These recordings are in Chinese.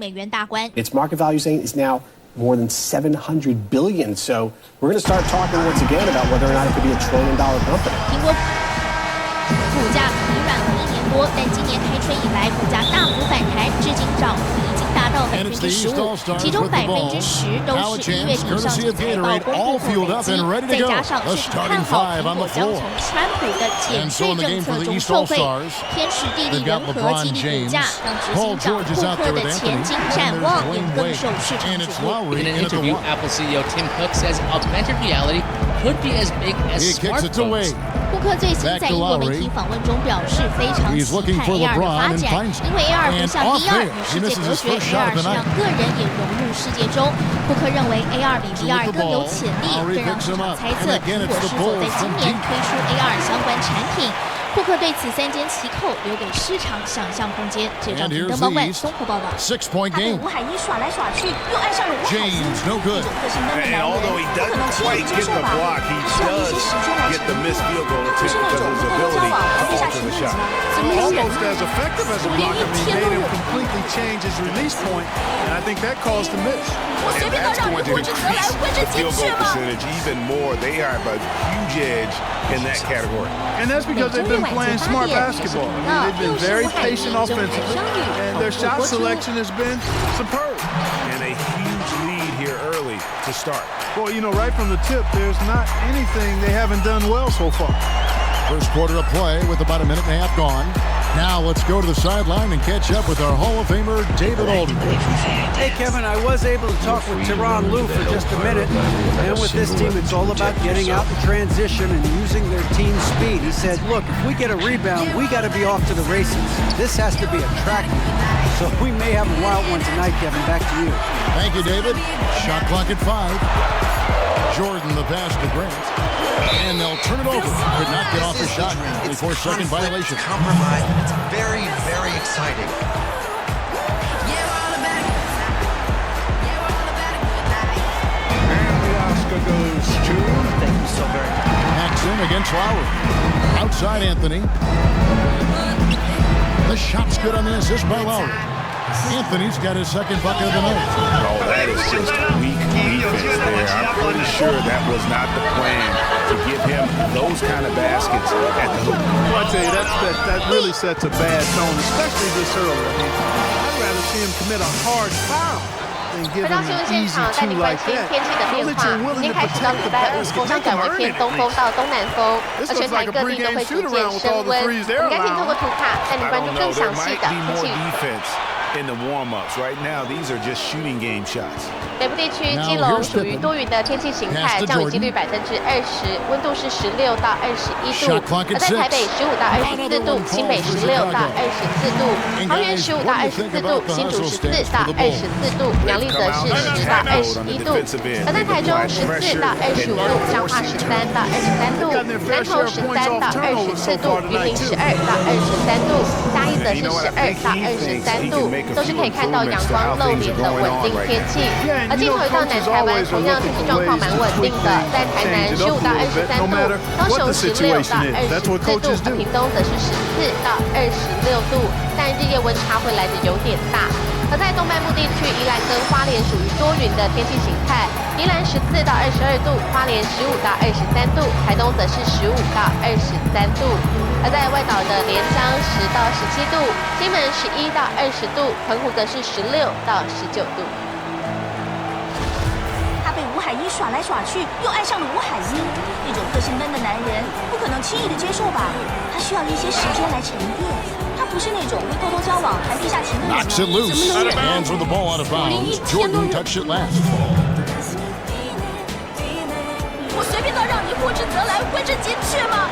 美元大关。 Its market value saying is now more tthan 700 billion. So we're going to start talking once again about whether or not it could be a $1 trillion company. 苹果股价疲软了1年多，但今年开春以来，股价大幅反弹，至今涨幅已经达到15%，其中10%都是1月底上季财报公布后累积，再加上市场看好苹果将从川普的减税政策中受惠，天时地利人和激励股价，让执行长库克的前景展望也更受市场瞩目。 In an interview, Apple CEO Tim Cook says augmented reality could be as big as smartphones. 库克最新在英国媒体访问中表示，非常期待 AR 的发展，因为 AR 不像 VR 与世界隔绝 ，AR 是让个人也融入世界中。库克认为 AR 比 VR 更有潜力，更让市场猜测苹果是否在今年推出 AR 相关产品。 库克对此3缄其口，留给市场想象空间。这张平登报万综合报道。 6-point game. 吴海一耍来耍去，又爱上了吴海一。 James, no good. 个性单的男人，不可能轻易接受吧？需要一些时间来沉淀。不是那种偷偷交往还地下情人吗？怎么能忍呢？我连一天都忍。 completely changed his release point, and I think that caused the miss. 我随便都让你获知得来，会这进去吗？ even more. They have a huge edge in that category. And that's because they've been playing smart basketball. I mean, they've been very patient offensively, and their shot selection has been superb. And a huge lead here early to start. Well, you know, right from the tip, there's not anything they haven't done well so far. First quarter of play with about a minute and a half gone. Now let's go to the sideline and catch up with our Hall of Famer, David Alden. Hey, Kevin, I was able to talk with Tyronn Lue for just a minute. And with this team, it's all about getting out in transition and using their team speed. He said, look, if we get a rebound, we got to be off to the races. This has to be a track meet. So we may have a wild one tonight, Kevin. Back to you. Thank you, David. Shot clock at 5. Jordan the pass to Grant. And they'll turn it over. Could not get off the shot. 24-second violation. Compromise. It's very, very exciting. And the Oscar goes to... Thank you so very much. Paxson against Lowry. Outside Anthony. The shot's good on the assist by Lowry. Anthony's got his second bucket of the night. Oh, that is just weak defense there. I'm pretty sure that was not the plan to give him those kind of baskets at the hoop. Well, I tell you, that really sets a bad tone, especially this early. I mean, I'd rather see him commit a hard foul than give him an easy two like that. 天气的变化，今天开始到礼拜五，风向转为偏东风到东南风，而全台各地都会逐渐升温。我们赶紧透过图卡带您关注更详细的天气。 In the warm-ups right now, these are just shooting game shots. 北部地区基隆属于多云的天气形态，降雨几率20%，温度是16到21度。而在台北15到24度，新北16到24度，桃园15到24度，新竹14到24度，苗栗则是10到21度。而在台中14到25度，彰化13到23度，南投13到24度，云林12到23度，嘉义则是12到23度。 都是可以看到阳光露脸的稳定天气，而镜头一到南台湾，同样天气状况蛮稳定的，在台南15到23度，高雄16到24度，屏东则是14到26度，但日夜温差会来得有点大。而在东半部地区，宜兰跟花莲属于多云的天气形态，宜兰14到22度，花莲15到23度，台东则是15到23度。 而在外岛的连江10到17度，金门11到20度，澎湖则是16到19度。他被吴海一耍来耍去，又爱上了吴海一。那种个性闷的男人，不可能轻易的接受吧？他需要一些时间来沉淀。他不是那种会偷偷交往、谈地下情的人。 Knocks it loose. Hands with the ball out of bounds. Jordan touched it last. 我随便都让你获知得来，会这进去吗？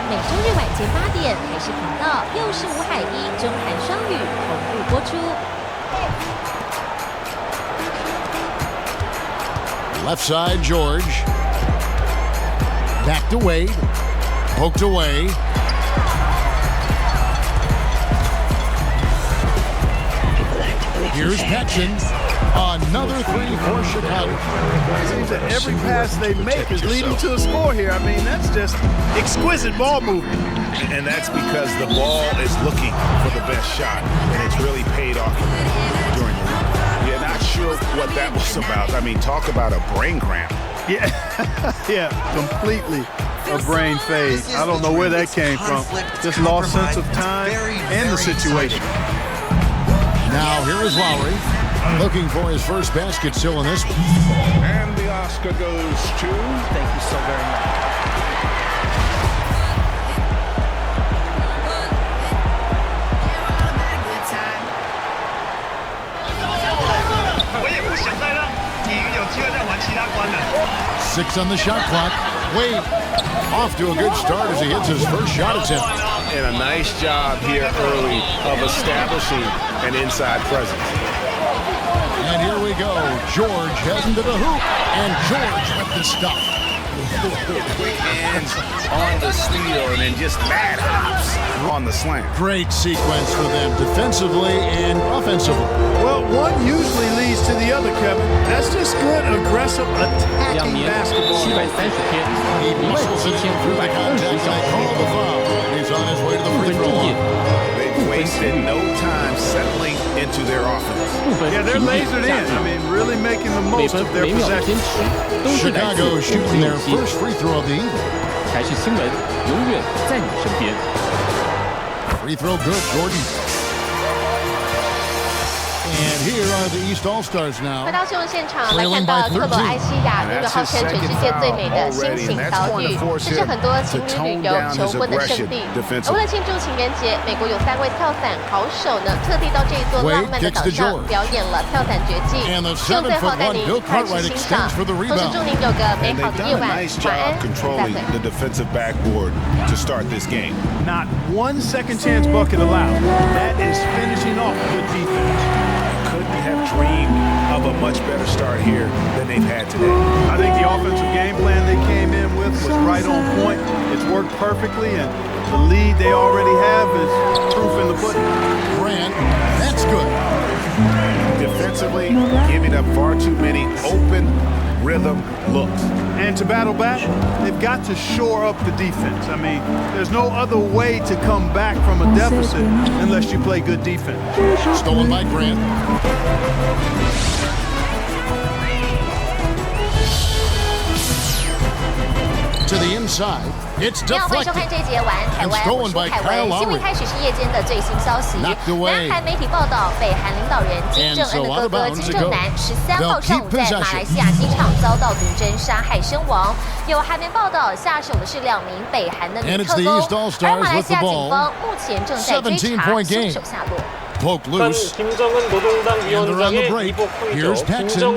每周日晚间8点，台视频道又是吴海一、中韩双语同步播出。 Left side, George. Back to Wade. Poked away. Here's Paxson. Another three for Chicago. It seems that every pass they make is leading to a score here. I mean, that's just exquisite ball movement. And that's because the ball is looking what that was about. I mean, talk about a brain cramp. Yeah, yeah, completely a brain phase. I don't know where that came from. Just lost sense of time and the situation. Now here is Lowry, looking for his first basket still in this one. And the Oscar goes to... Thank you so very much. Six on the shot clock. Wade off to a good start as he hits his first shot attempt. And a nice job here early of establishing an inside presence. And here we go. George heading to the hoop. And George with the stop. Quick hands on the steal and then just mad hops on the slam. Great sequence for them defensively and offensively. Well, one usually leads to the other, Kevin. That's just good, aggressive, attacking basketball. He muscles it in through the contact and they call the foul. He's on his way to the free throw line. They've wasted no time settling into their offense. Yeah, they're lasered in. I mean, really making the most of their possessions. Chicago shooting their first free throw of the evening. Free throw good, Jordan. And here are the East All-Stars now. 回到新闻现场来看到克罗埃西亚拥有号称全世界最美的心情岛屿，这是很多情侣旅游求婚的圣地。而为了庆祝情人节，美国有3位跳伞好手呢，特地到这一座浪漫的岛上表演了跳伞绝技。希望最后带您一块去欣赏，同时祝您有个美好的夜晚。晚安，再会。The defensive backboard to start this game. Not one second chance bucket allowed. That is finishing off good defense. Couldn't have dreamed of a much better start here than they've had today. I think the offensive game plan they came in with was right on point. It's worked perfectly, and the lead they already have is proof in the pudding. Grant, that's good. Defensively, giving up far too many open rhythm looks. And to battle back, they've got to shore up the defense. I mean, there's no other way to come back from a deficit unless you play good defense. Stolen by Grant. To the inside, it's deflected. 欢迎收看这一节晚安台湾，我是凯文。新闻开始是夜间的最新消息。南韩媒体报道，北韩领导人金正恩的哥哥金正男13号上午在马来西亚机场遭到毒针杀害身亡。有韩媒报道，下手的是2名北韩的女特工，而马来西亚警方目前正在追查凶手下落。 Poke loose. And they're on the break. Here's Paxson.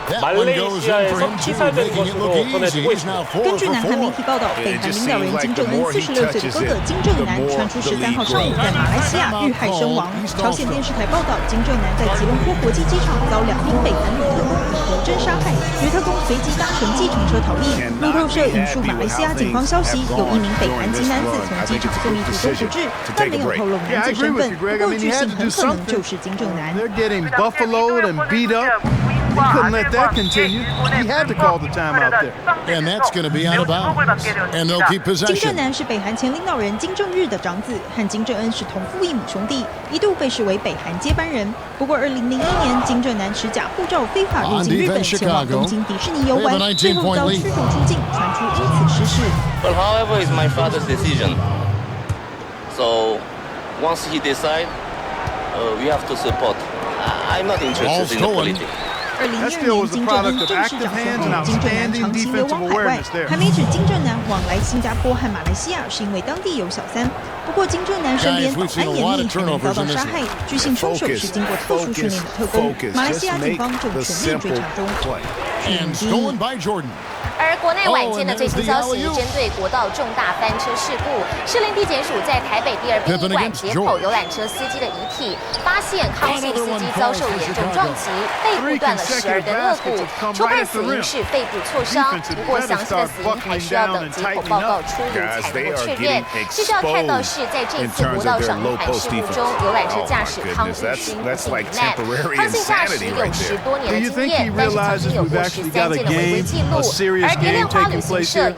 That one goes in for him too, making it look easy. He's now 4 for 4. 根据南韩媒体报道，北韩领导人金正恩46岁的哥哥金正男传出13号上午在马来西亚遇害身亡。朝鲜电视台报道，金正男在吉隆坡国际机场遭2名北韩女特工以毒针杀害，女特工随即搭乘计程车逃逸。路透社引述马来西亚警方消息，有1名北韩籍男子从机场送医途中不治，但没有透露男子身份。不过据信很可能就是金正男。 They're getting buffaloed and beat up. He couldn't let that continue. He had to call the timeout there. And that's going to be out of bounds. And they'll keep possession. 金正男是北韩前领导人金正日的长子，和金正恩是同父异母兄弟，一度被视为北韩接班人。不过2001年，金正男持假护照非法入境日本，前往东京迪士尼游玩，最后遭驱逐出境，传出因此失事。 Well, however, it's my father's decision. So once he decides, we have to support. I'm not interested in the politics. 2012年，金正恩正式掌权后，金正男长期流亡海外。还没指金正男往来新加坡和马来西亚是因为当地有小三。不过金正男身边保安严密，还没遭到杀害。据信凶手是经过特殊训练的特工。马来西亚警方正全力追查中。And stolen by Jordan. 而国内晚间的最新消息，针对国道重大翻车事故，士林地检署在台北第2殡仪馆解剖游览车司机的遗体，发现康姓司机遭受严重撞击，背部断了12根肋骨，初判死因是肺部挫伤，不过详细的死因还需要等解剖报告出炉才能够确认。必须要看到是在这次国道上遇害事故中，游览车驾驶康姓勋不幸罹难。康姓驾驶有10多年的经验，但是曾经有过13件的违规记录。而跌 game taking place here.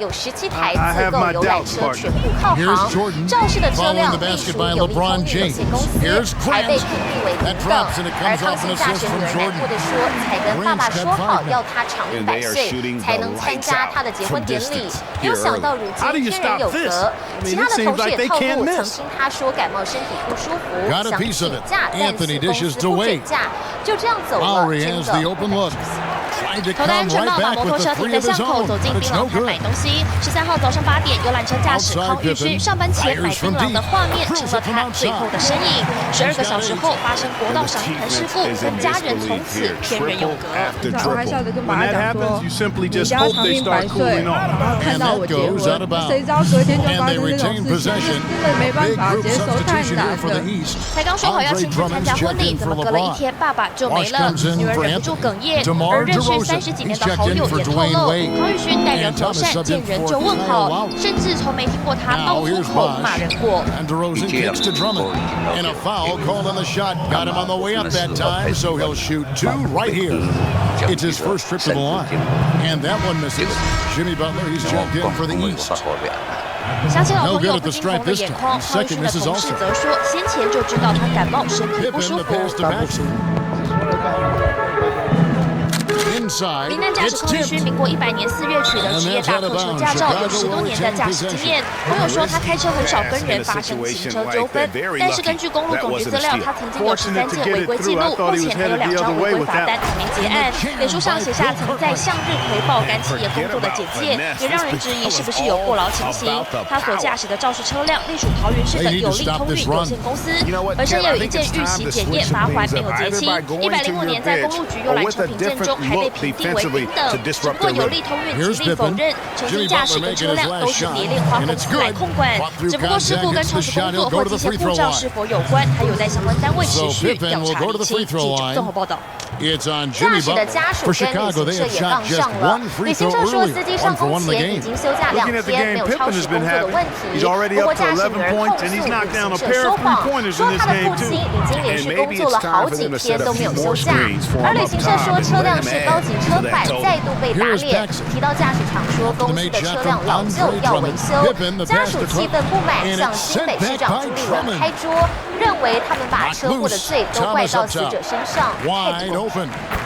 I have my doubts, partner. Here's Jordan following the basket by LeBron James. Here's Grant. That drops and it comes off an assist from Jordan. 爸爸说好要他长命百岁才能参加他的结婚典礼，没有想到如今天人有责。其他的同事也透露，曾听他说感冒身体不舒服，想请假，但是公司不准假，就这样走了。真的。投篮全帽把摩托车停在巷口，走进槟榔摊买东西。13号早上8点，游览车驾驶康玉勋上班前买槟榔的画面成了他最后的身影。12个小时后发生国道赏樱团事故，跟家人从此天人永隔。我还笑着跟爸爸讲说：“你家长命百岁，然后看到我结婚，谁知道隔天就发生这种事情，真的没办法接受，太难了。”才刚说好要亲自参加婚礼，怎么隔了1天，爸爸就没了？女儿忍不住哽咽，而认识30几年的好友也透露，康玉勋待人和善，见人就问好，甚至从没听过他爆粗口骂人过。And DeRozan kicks to Drummond. And a foul called on the shot. Got him on the way up that time, so he'll shoot 2 right here. It's his first trip to the line. And that one misses. Jimmy Butler, he's jumped in for the East. 相信老朋友不禁红了眼眶。康玉勋的同事则说，先前就知道他感冒，身体不舒服。名单驾驶康玉勋，民国100年4月取得职业大客车驾照，有10多年的驾驶经验。朋友说他开车很少跟人发生行车纠纷，但是根据公路总局资料，他曾经有13件违规记录，目前还有2张违规罚单还没结案。脸书上写下曾在向日葵爆肝企业工作的简介，也让人质疑是不是有过劳情形。他所驾驶的肇事车辆隶属桃园市的有利通运有限公司，本身也有1件预期检验罚锾没有结清。105年在公路局游览车评鉴中还被评定为平等，只不过有利通运极力否认，曾经驾驶的车辆都是别链花公司来控管，只不过事故跟超时工作或机械故障是否有关，还有待相关单位持续调查厘清。记者综合报道。驾驶的家属跟旅行社也杠上了。旅行社说，司机上工前已经休假2天，没有超时工作的问题。不过驾驶女儿控诉旅行社说谎，说他的父亲已经连续工作了好几天都没有休假。而旅行社说，车辆是高级车款，再度被打脸。提到驾驶场说，公司的车辆老旧要维修，家属气愤不满，向新北市长朱立伦开桌，认为他们把车祸的罪都怪到死者身上。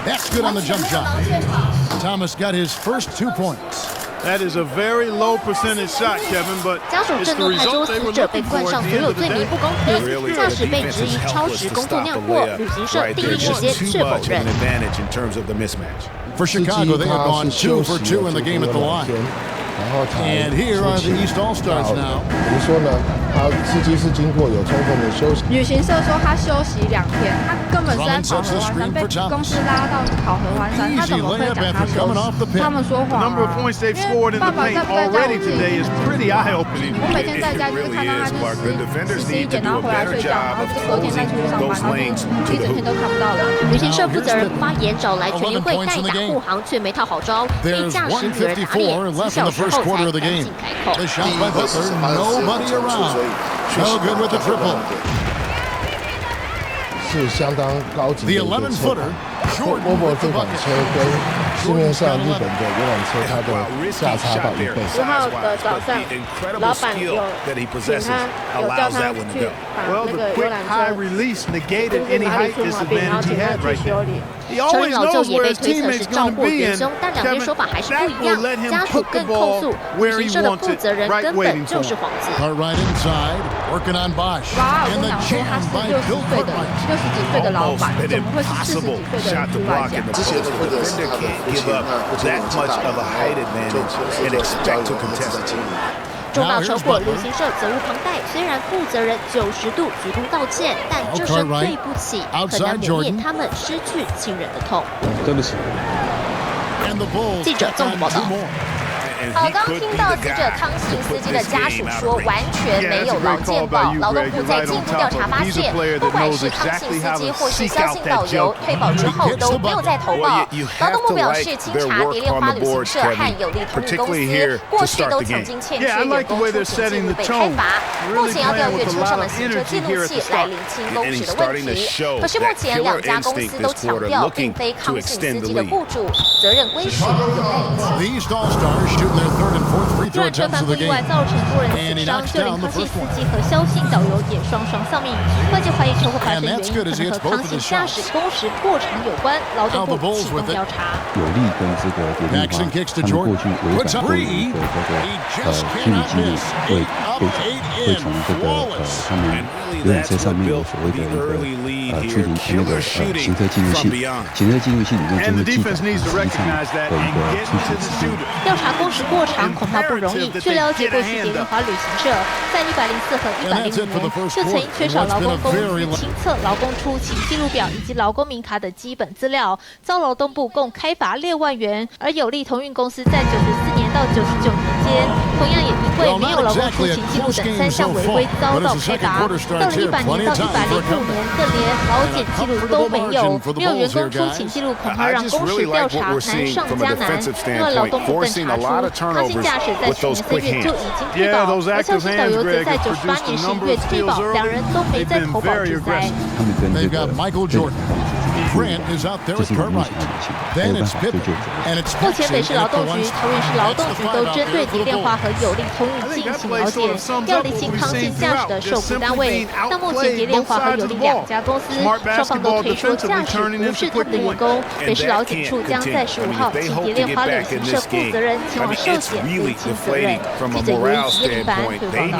That's good on the jump shot. Thomas got his first 2 points. That is a very low percentage shot, Kevin, but 家属震怒派说，死者被冠上所有罪名不公平，驾驶被质疑超时工作酿祸，旅行社第一时间却否认。For Chicago, they have gone 2 for 2 in the game at the line. And here are the East All-Stars now. 比如说呢，他司机是经过有充分的休息。旅行社说他休息2天，他根本是在跑河湾山，被公司拉到跑河湾山，他怎么会讲他休息？他们说谎啊！因为爸爸在不在家我每天在家就是看到他就是11点然后回来睡觉，然后隔天再出去上班，然后一整天都看不到了。旅行社负责人发言找来全运会代打护航，却没套好招，被驾驶女儿打脸，几小时后才赶紧开口。 The shot by Butler, nobody around. No good with the triple. 是相当高级的一个车款。 Jordan 这款车跟市面上日本的游览车，它的价差到1倍。10号的早上，老板有请他，有叫他去把那个游览车就是哪里出毛病，然后请他去修理。 车老旧也被推测是照顾元凶，但两边说法还是不一样。家属更控诉旅行社的负责人根本就是幌子。Right inside, working on Bosch. 哇，我想说他是60几岁的老板，怎么会是40几岁的人出来讲？这些负责是他们不give up that much of a height advantage and expect to contest it. 重大车祸，旅行社责无旁贷。虽然负责人90度鞠躬道歉，但这声对不起很难磨灭他们失去亲人的痛。对不起。记者综合报道。好，刚听到死者康姓司机的家属说，完全没有劳健保。劳动部在进一步调查发现，不管是康姓司机或是萧姓导游，退保之后都没有再投保。劳动部表示，清查蝶恋花旅行社和有利通运公司过去都曾经欠缺员工出勤记录被开罚，目前要调阅车上的行车记录器来厘清工时的问题。可是目前两家公司都强调，并非康姓司机的雇主，责任归属有待厘清。因为这番意外造成多人死伤，就连康姓司机和萧姓导游也双双丧命。外界怀疑车祸发生原因可能和康姓驾驶工时过长有关，劳动部启动调查。有利跟这个蝶恋花，他们过去违反过的虚拟记录会从这个他们游览车上面有所谓的行车记录器，行车记录器里面就会记载实际上的一个出勤时间。调查工时过长恐怕不容易。据了解，过去蝶恋花旅行社在104和105年就曾因缺少劳工公司清册劳工出勤记录表以及劳工名卡等基本资料，遭劳动部共开罚6万元。而有利通运公司在94年到99年间，同样也因为没有劳工出勤记录等3项违规遭到开罚。到了100年到105年，更连劳检记录都没有，没有员工出勤记录，恐怕让工时调查难上加难。因为劳动部更查出，康姓驾驶在去年3月就已经退保，而萧姓导游则在98年10月退保，两人都没在投保之灾。他们跟这个 Grant is out there at Cartwright. Then it's Pippen, and it's 目前北市劳动局、桃园市劳动局都针对蝶恋花和有利通运进行了解，要厘清康姓驾驶的受雇单位。但目前蝶恋花和有利2家公司双方都推说驾驶不是他们的员工。北市劳检处将在15号请蝶恋花旅行社负责人前往受检厘清责任。记者刘一基林凡报道。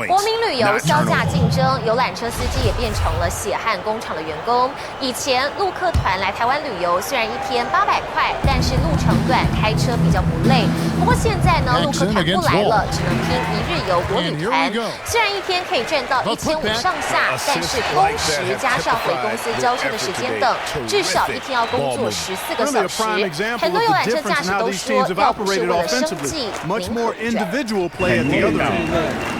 国民旅游销价竞争，游览车司机也变成了血汗工厂的员工。以前陆客团来台湾旅游，虽然1天800块，但是路程短，开车比较不累。不过现在呢，陆客团不来了，只能拼1日游国旅团。虽然1天可以赚到1500上下，但是工时加上回公司交车的时间等，至少1天要工作14个小时。很多游览车驾驶都说，要不是为了生计，宁可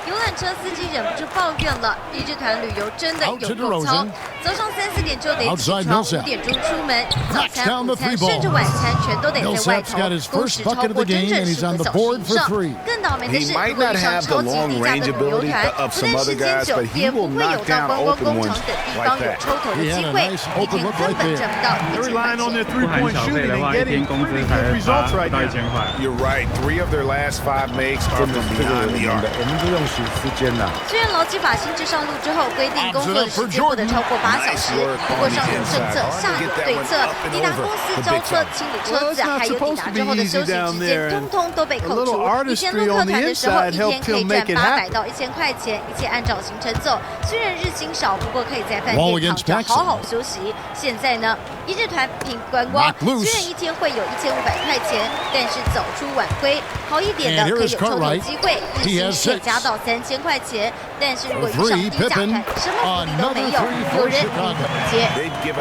游览车司机忍不住抱怨了，一日团旅游真的有够操，早上3、4点就得起床，5点钟出门，早餐、午餐甚至晚餐全都得在外头，工时超过整整15个小时以上。更倒霉的是，如果遇上超级低价的旅游团，不但时间久，也不会有到观光工厂等地方有抽头的机会，一天根本挣不到1000块钱。You're right. 3 of their last 5 makes are from beyond the arc. 我们就用时间呐。虽然劳基法新制上路之后规定工作的时间不得超过8小时，不过上述政策下有对策，抵达公司交车、清理车子，还有抵达之后的休息时间，通通都被扣除。以前陆客团的时候，1天可以赚800到1000块钱，一切按照行程走。虽然日薪少，不过可以在饭店躺着好好休息。现在呢，一日团凭观光，虽然1天会有1500块钱，但是早出晚归，好一点的可以有抽头机会，日薪可以加到3000块钱。但是如果遇上低价团，什么福利都没有，有人宁可不接。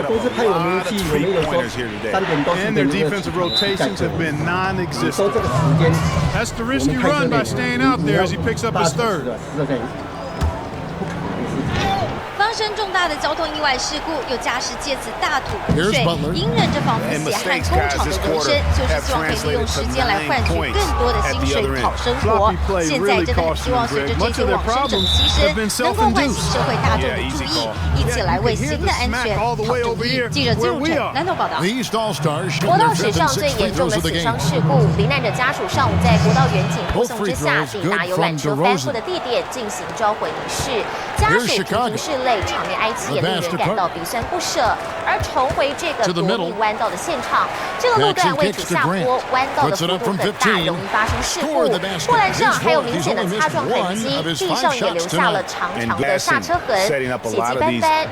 都是派我们去，我们有说3点到4点 defensive rotations have been non-existent. That's the risk you run by staying out there as he picks up his third. 发生重大的交通意外事故，有驾驶借此大吐苦水，隐忍着仿佛血汗工厂的人生，就是希望可以利用时间来换取更多的薪水讨生活。现在真的很希望随着这些往生者的牺牲，能够唤起社会大众的注意，一起来为新的安全讨正义。记者金汝成南投报道。国道史上最严重的死伤事故，罹难者家属上午在国道远景护送之下，抵达游览车翻覆的地点进行招魂仪式。家属频频拭泪，场面哀戚，也令人感到鼻酸不舍。而重回这个夺命弯道的现场，这个路段位置下坡，弯道的幅度很大，容易发生事故。护栏上还有明显的擦撞痕迹，地上也留下了长长的刹车痕，血迹斑斑。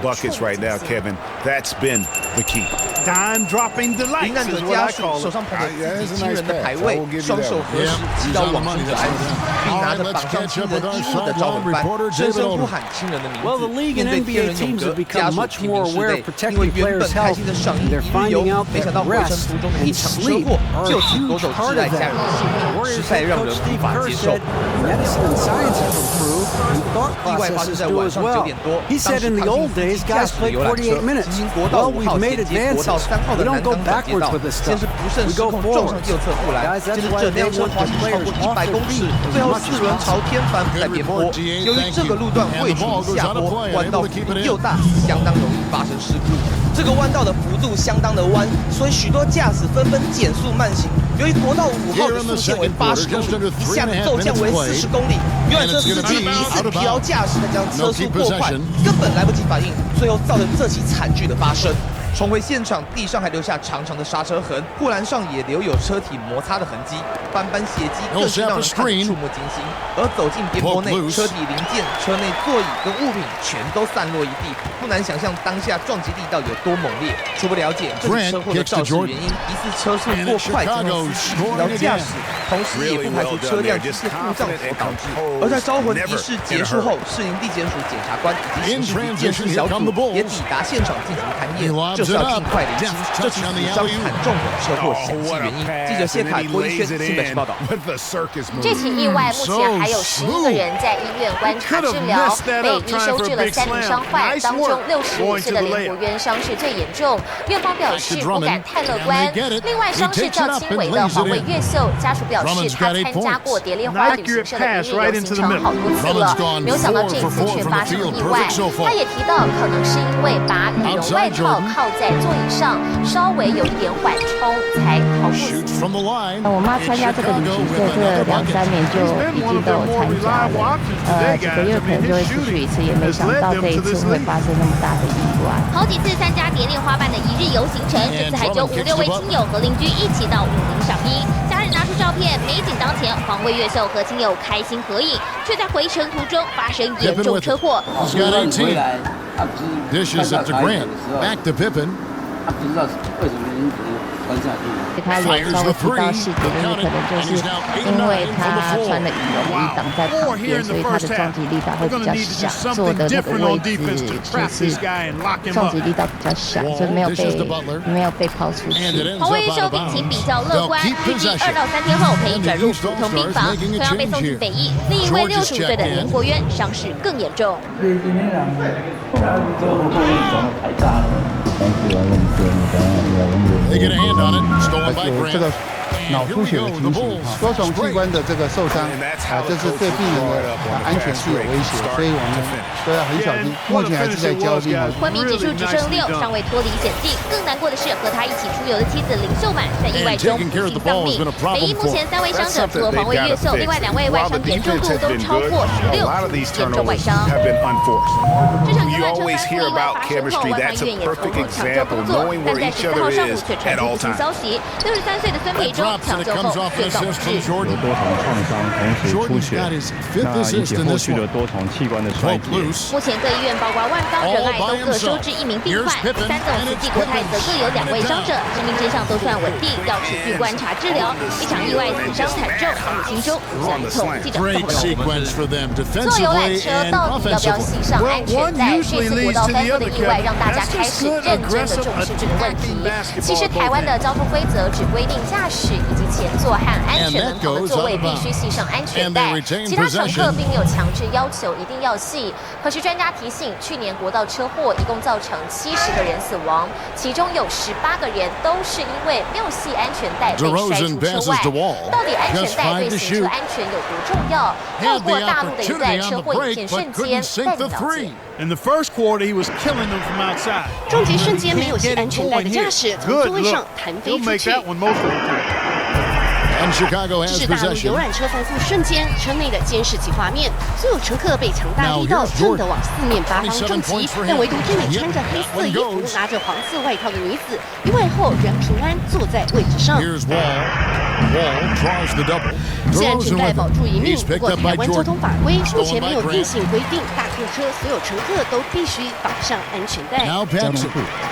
Time-dropping delight 罹难者家属手上捧着自己惊人的牌位，双手合十，祈祷往生者安息，并拿着榜上惊人衣物的赵文班，声声呼喊亲人的名字。面对天人永隔，家属提名室内，因为原本开心的赏樱旅游，没想到回程途中的一场车祸，就此夺走挚爱家人的性命，实在让人无法接受。意外发生在晚上9点多，当时唐静司机驾驶游览车经国道5号衔接国道3号的南港转接道，先是不慎失控撞上右侧护栏，接着整辆车滑行超过100公尺，最后4轮朝天翻覆在边坡。由于这个路段位处下坡，弯道幅度又大，相当容易发生事故。这个弯道的幅度相当的弯，所以许多驾驶纷纷减速慢行。由于国道5号的速限为80公里，一下子骤降为40公里，游览车司机疑似疲劳驾驶，将车速过快，根本来不及反应，最后造成这起惨剧的发生。重回现场，地上还留下长长的刹车痕，护栏上也留有车体摩擦的痕迹，斑斑血迹更是让人看得触目惊心。而走进边坡内，车体零件、车内座椅跟物品全都散落一地，不难想象当下撞击力道有多猛烈。初步了解，这起车祸的肇事原因疑似车速过快造成司机疲劳驾驶，同时也不排除车辆疑似故障所导致。而在招魂仪式结束后，市营地检署检察官以及刑事局鉴识小组也抵达现场进行勘验。就是要尽快厘清这起死伤惨重的车祸详细原因。记者谢凯、郭一轩，新北市报道。这起意外目前还有11个人在医院观察治疗，被医收治了3名伤患，当中65岁的林国渊伤势最严重。院方表示不敢太乐观。另外伤势较轻微的黄伟越秀，家属表示他参加过蝶恋花旅行社的一日游行程好多次了，没有想到这次却发生了意外。他也提到，可能是因为把羽绒外套靠在座椅上，稍微有一点缓冲，才逃过死亡。我妈参加这个旅行社，这2-3年就已经都有参加了，几个月可能就会出去一次，也没想到这一次会发生那么大的意外。好几次参加蝶恋花办的一日游行程，这次还就5-6位亲友和邻居一起到武陵赏樱。家人拿出照片，美景当前，黄卫越秀和亲友开心合影，却在回程途中发生严重车祸。Dishes it to Grant. Back to Pippen. 他有稍微提到细节，就是可能就是因为他穿了羽绒衣挡在旁边，所以他的撞击力道会比较小，坐的那个位置就是撞击力道比较小，所以没有被抛出去。黄卫越秀病情比较乐观，预计2到3天后可以转入普通病房，同样被送进北医。另一位65岁的林国渊伤势更严重。They get a hand on it. Stolen by Grant. 脑出血的情形，多重器官的这个受伤，这是对病人的安全具有威胁，所以我们都要很小心。目前还是在焦虑。昏迷指数只剩6，尚未脱离险境。更难过的是，和他一起出游的妻子林秀满在意外中不幸丧命。北医目前3位伤者，除了黄卫越秀，另外2位外伤严重度都超过16，严重外伤。这场游览车翻覆意外发生后，外环医院也投入抢救工作，但在14号上午却传出不幸消息，63岁的孙培忠抢救后宣告不治。有多重创伤，同时出血，那引起后续的多重器官的衰竭。目前各医院包括万方、仁爱都各收治1名病患，3总慈济国泰则各有2位伤者，生命迹象都算稳定，要持续观察治疗。一场意外死伤惨重，让心中无限痛。记者报道。坐游览车到底要不要系上安全带？这次国道翻覆的意外让大家开始认真的重视这个问题。其实台湾的交通规则只规定驾驶以及前座和安全门口的座位必须系上安全带，其他乘客并没有强制要求一定要系。可是专家提醒，去年国道车祸一共造成70个人死亡，其中有18个人都是因为没有系安全带被摔出车外。到底安全带对行车安全有多重要？透过大陆的一段车祸影片瞬间带你了解。In the first quarter, he was killing them from outside. 撞击瞬间没有系安全带的驾驶从座位上弹飞出去。这是大陆游览车翻覆瞬间车内的监视器画面，所有乘客被强大力道重的往4面8方撞击，但唯独这名穿着黑色衣服、拿着黄色外套的女子，意外后仍平安坐在位置上。Wall draws the double. 系安全带保住一命， He's 不 picked 过 up 台 by 湾交 Jordan. 通法规目前没有硬性规定，大客车所有乘客都必须绑上安全带。 Now Paxson.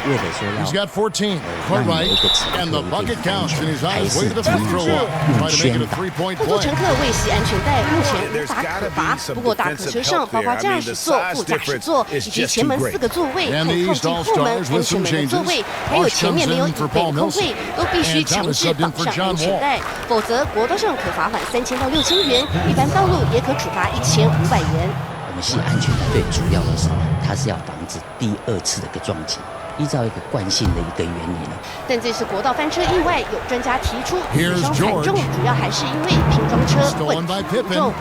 为了说 He's 要 got 14. Cartwright. And the bucket counts. And he's on his way to the free throw line. Trying to make it a 3-point 后座 play. 乘客未系安全带，目前无法可罚。不过大客车上包括驾驶座、副驾驶座以及前门4个座位，还有靠近后门安全门的座位，还有前面没有椅背的空位，都必须强制绑上安全带，否则国道上可罚款3000到6000元，一般道路也可处罚1500元。我们系安全带最主要的是，它是要防止第2次的一个撞击。依照一个惯性的一个原理呢，但这次国道翻车意外，有专家提出死伤惨重，主要还是因为拼装车混集严重。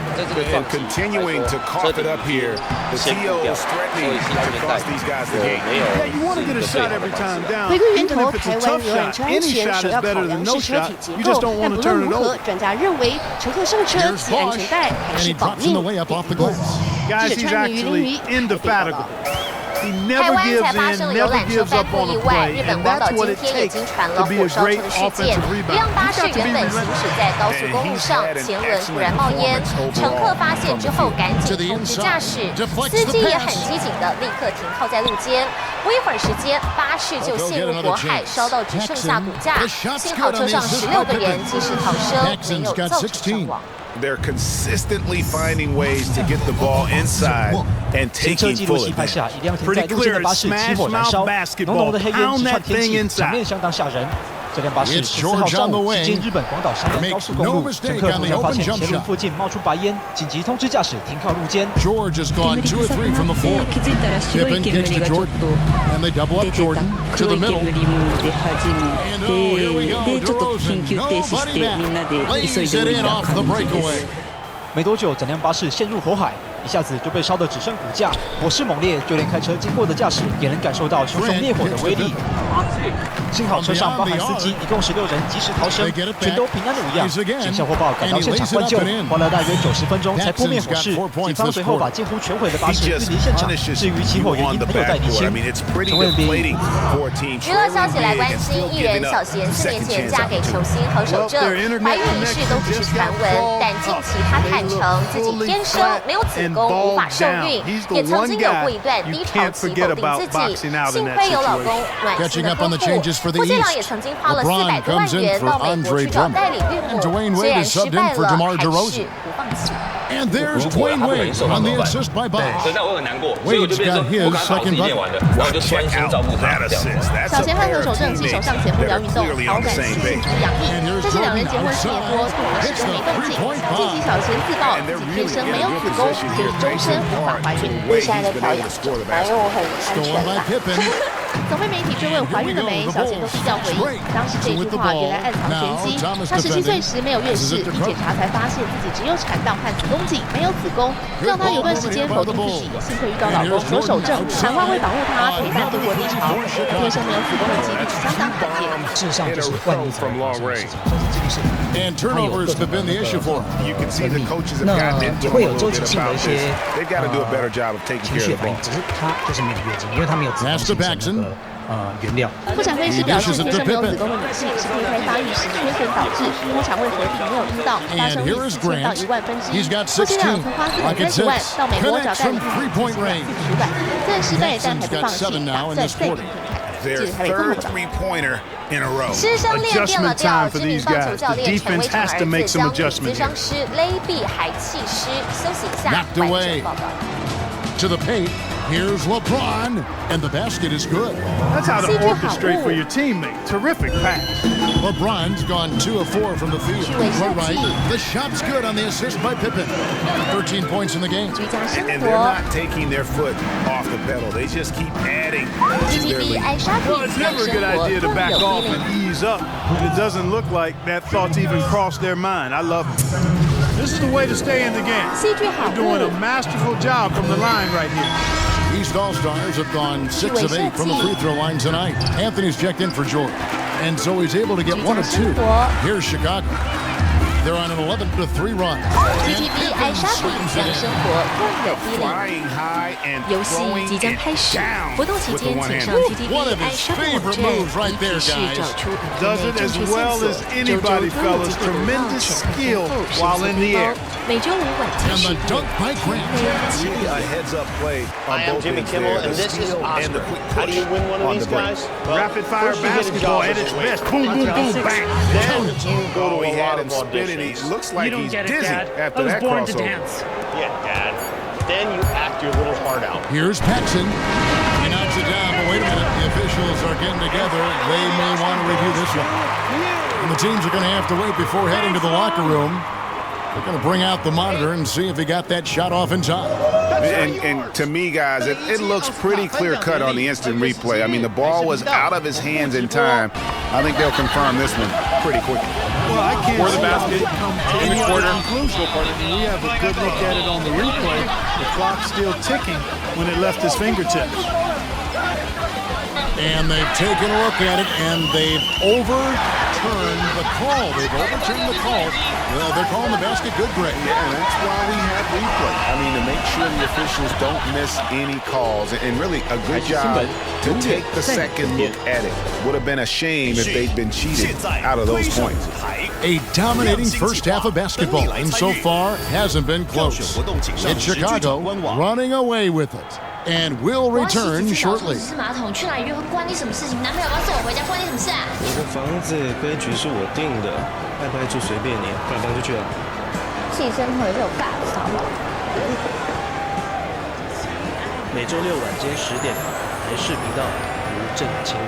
And continuing to cough it up here, the TOs threatening to cost these guys the game. Yeah, you want to get a shot every time down. 回归源 Even 头， if it's 台 a 湾 tough 游览 shot, 车安 any 全 shot 首 is 要考 better 量 than 是 no 车 shot. 体结 You just 构， don't 但 want 不 to 论 turn 如 it 何， over. 专家认为乘客上车 Here's 系安全 Bosch. 带还 And 是 he 保 drops in 命 the。way up off the 记 glass. Guys, 者 he's 川明、林 actually 瑜 indefatigable. He 台 never 湾 gives 才发 in, 生了游 never 览车 gives 翻 up 覆 on 意 a 外， play, 日本 and 广岛 that's what 今 it 天也 takes 经传 to 了 be 火 a 烧车 great 的事件。 offensive 一 rebound. 辆巴 He's 士 got to 原 be 本行 relentless. 驶在高速公路上，前轮突然冒烟，乘客发现之后赶紧通知驾驶，司机也很机警的立刻停靠在路肩。不一会儿时间，巴士就陷入火海，烧到只剩下骨架。幸好车上16个人及时逃生，没有造成伤亡。 They're consistently finding ways to get the ball inside and taking full advantage. Pretty clear, smash mouth basketball. Pound that thing inside. 这辆巴士14号上午驶进日本广岛山阳高速公路，乘客突然发现前轮附近冒出白烟，紧急通知驾驶停靠路肩。George has gone 2 of 3 from the floor. Pippen kicks to Jordan, and they double up Jordan to the middle. And oh, here we go, DeRozan, nobody back. Lays it in off the breakaway. 没多久，整辆巴士陷入火海，一下子就被烧得只剩骨架，火势猛烈，就连开车经过的驾驶也能感受到熊熊烈火的威力。幸好车上包含司机一共16人及时逃生，全都平安无恙。警消火报赶到现场灌救，花了大约90分钟才扑灭火势。警方随后把近乎全毁的巴士运离现场。至于起火原因，还有待厘清。陈伟斌。娱乐消息来关心，艺人小贤4年前嫁给球星何守正，怀孕一事都只是传闻，但近期她坦承自己天生没有子宫，无法受孕，也曾经有过一段低潮期否定自己。幸亏有老公暖心的呵护，夫妻俩也曾经花了400多万元到美国去找代理孕母，虽然失败了，还是不放弃。 And there's Dwayne Wade on the assist by Bosch. 那我很难过， Wade's got his second bucket. 然后就专心照顾他。小贤和何守正携手向前不聊运动，好感系数足洋溢。这是2人结婚4年多，动了始终没动静。近期小贤自曝自己天生没有子宫，所以终身无法怀孕。为现在的调养，因为我很安全啦。总被媒体追问怀孕了没，小贤都低调回应。当时这句话原来暗藏玄机。她17岁时没有月事，一检查才发现自己只有产道和子宫颈，没有子宫，让她有段时间否定自己。幸亏遇到老公何守正，韩万会保护她，陪伴度过低潮。天生没有子宫的几率相当罕见。事实上就是万一才发生的事情，但是这个是。 And turnovers have been the issue for him. You can see the coaches have gotten into a little bit about this. They've got to do a better job of taking care of the ball. 只是他就是没有月经，因为他没有子宫形成那个原料。妇产科医师表示，天生没有子宫的女性是胚胎发育时缺损导致，因为肠胃合并没有阴道，发生率4000到1万分之一。夫妻俩曾花430万到美国找代理孕母取卵，虽然失败，但还不放弃，打算再拼拼看。 Their third three-pointer in a row. 师生恋变了调，知名棒球教练陈伟成儿子将与咨商师勒臂还气师。休息一下，完整报道。 To the paint, here's LeBron, and the basket is good. That's how to orchestrate for your teammate. Terrific pass. LeBron's gone 2 of 4 from the field. Right, the shot's good on the assist by Pippen. 13 points in the game. And they're not taking their foot off the pedal. They just keep adding to their lead. Well, it's never a good idea to back off and ease up. It doesn't look like that thought's even crossed their mind. I love it. This is the way to stay in the game. They're doing a masterful job from the line right here. East All-Stars have gone 6 of 8 from the free throw line tonight. Anthony's checked in for Jordan. And so he's able to get 1 of 2. Here's Chicago. They're on an 11-3 run. TTV 爱沙比让生活更有逼力。游戏即将开始，活动期间请上 TTV 爱沙比网站，以提示找出影片正确线索。周周登录机会得到全场幕后神奇背包。每周五晚间10点I am Jimmy Kimmel, and this is Oscar. How do you win one of these guys? Rapid fire basketball at its best. Boom, boom, boom, bang. Then you go to He a lot had him of spinning. He auditions. looks like he's dizzy after I was that born to crossover. dance. Yeah, Dad. Then you act your little heart out. Here's Paxson. He knocks it down, but wait a minute. The officials are getting together. They may want to review this one. And the teams are going to have to wait before heading to the locker room. They're going to bring out the monitor and see if he got that shot off in time. And to me, guys, it looks pretty clear-cut on the instant replay. I mean, the ball was out of his hands in time. I think they'll confirm this one pretty quickly. Well, I can't for the see basket come to in any the other quarter. conclusion. I mean, we have a good look at it on the replay. The clock's still ticking when it left his fingertips. And they've taken a look at it, and they've overturned the call. They've overturned the call. They're calling the basket good, Greg. Yeah, and that's why we have replay. I mean, to make sure the officials don't miss any calls. And really, a good job to take the second look at it. Would have been a shame if they'd been cheated out of those points. A dominating first half of basketball, and so far hasn't been close. It's Chicago running away with it. And will return shortly. 马桶去哪里约会关你什么事情？男朋友要送我回家关你什么事啊？我的房子规矩是我定的，爱不爱住随便你，不然搬出去了。气生活也是有 bugs 好不好？每周六晚间10点，台视频道无证清零。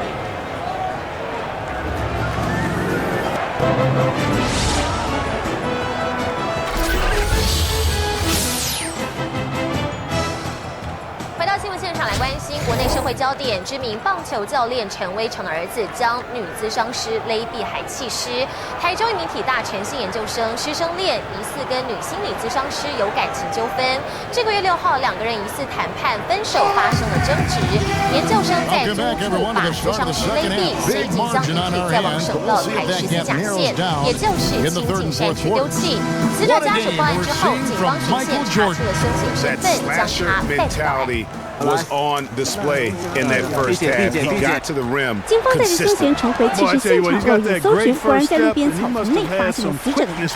回到新闻现场来关心国内社会焦点，知名棒球教练陈威成的儿子将女咨商师勒毙还弃尸。台中一名体大诚信研究生师生恋疑似跟女心理咨商师有感情纠纷，这个月6号两个人疑似谈判分手发生了争执，研究生在租处把咨商师勒毙，随即将遗体再往手铐抬14甲线，也就是亲近山区丢弃。死者家属报案之后，警方直线查出了凶嫌身份，将他带走到案。Was on display in that first half. He got to the rim. 警方带着凶嫌重回弃尸现场后，以搜寻，果然在路边草丛内发现了死者的遗体。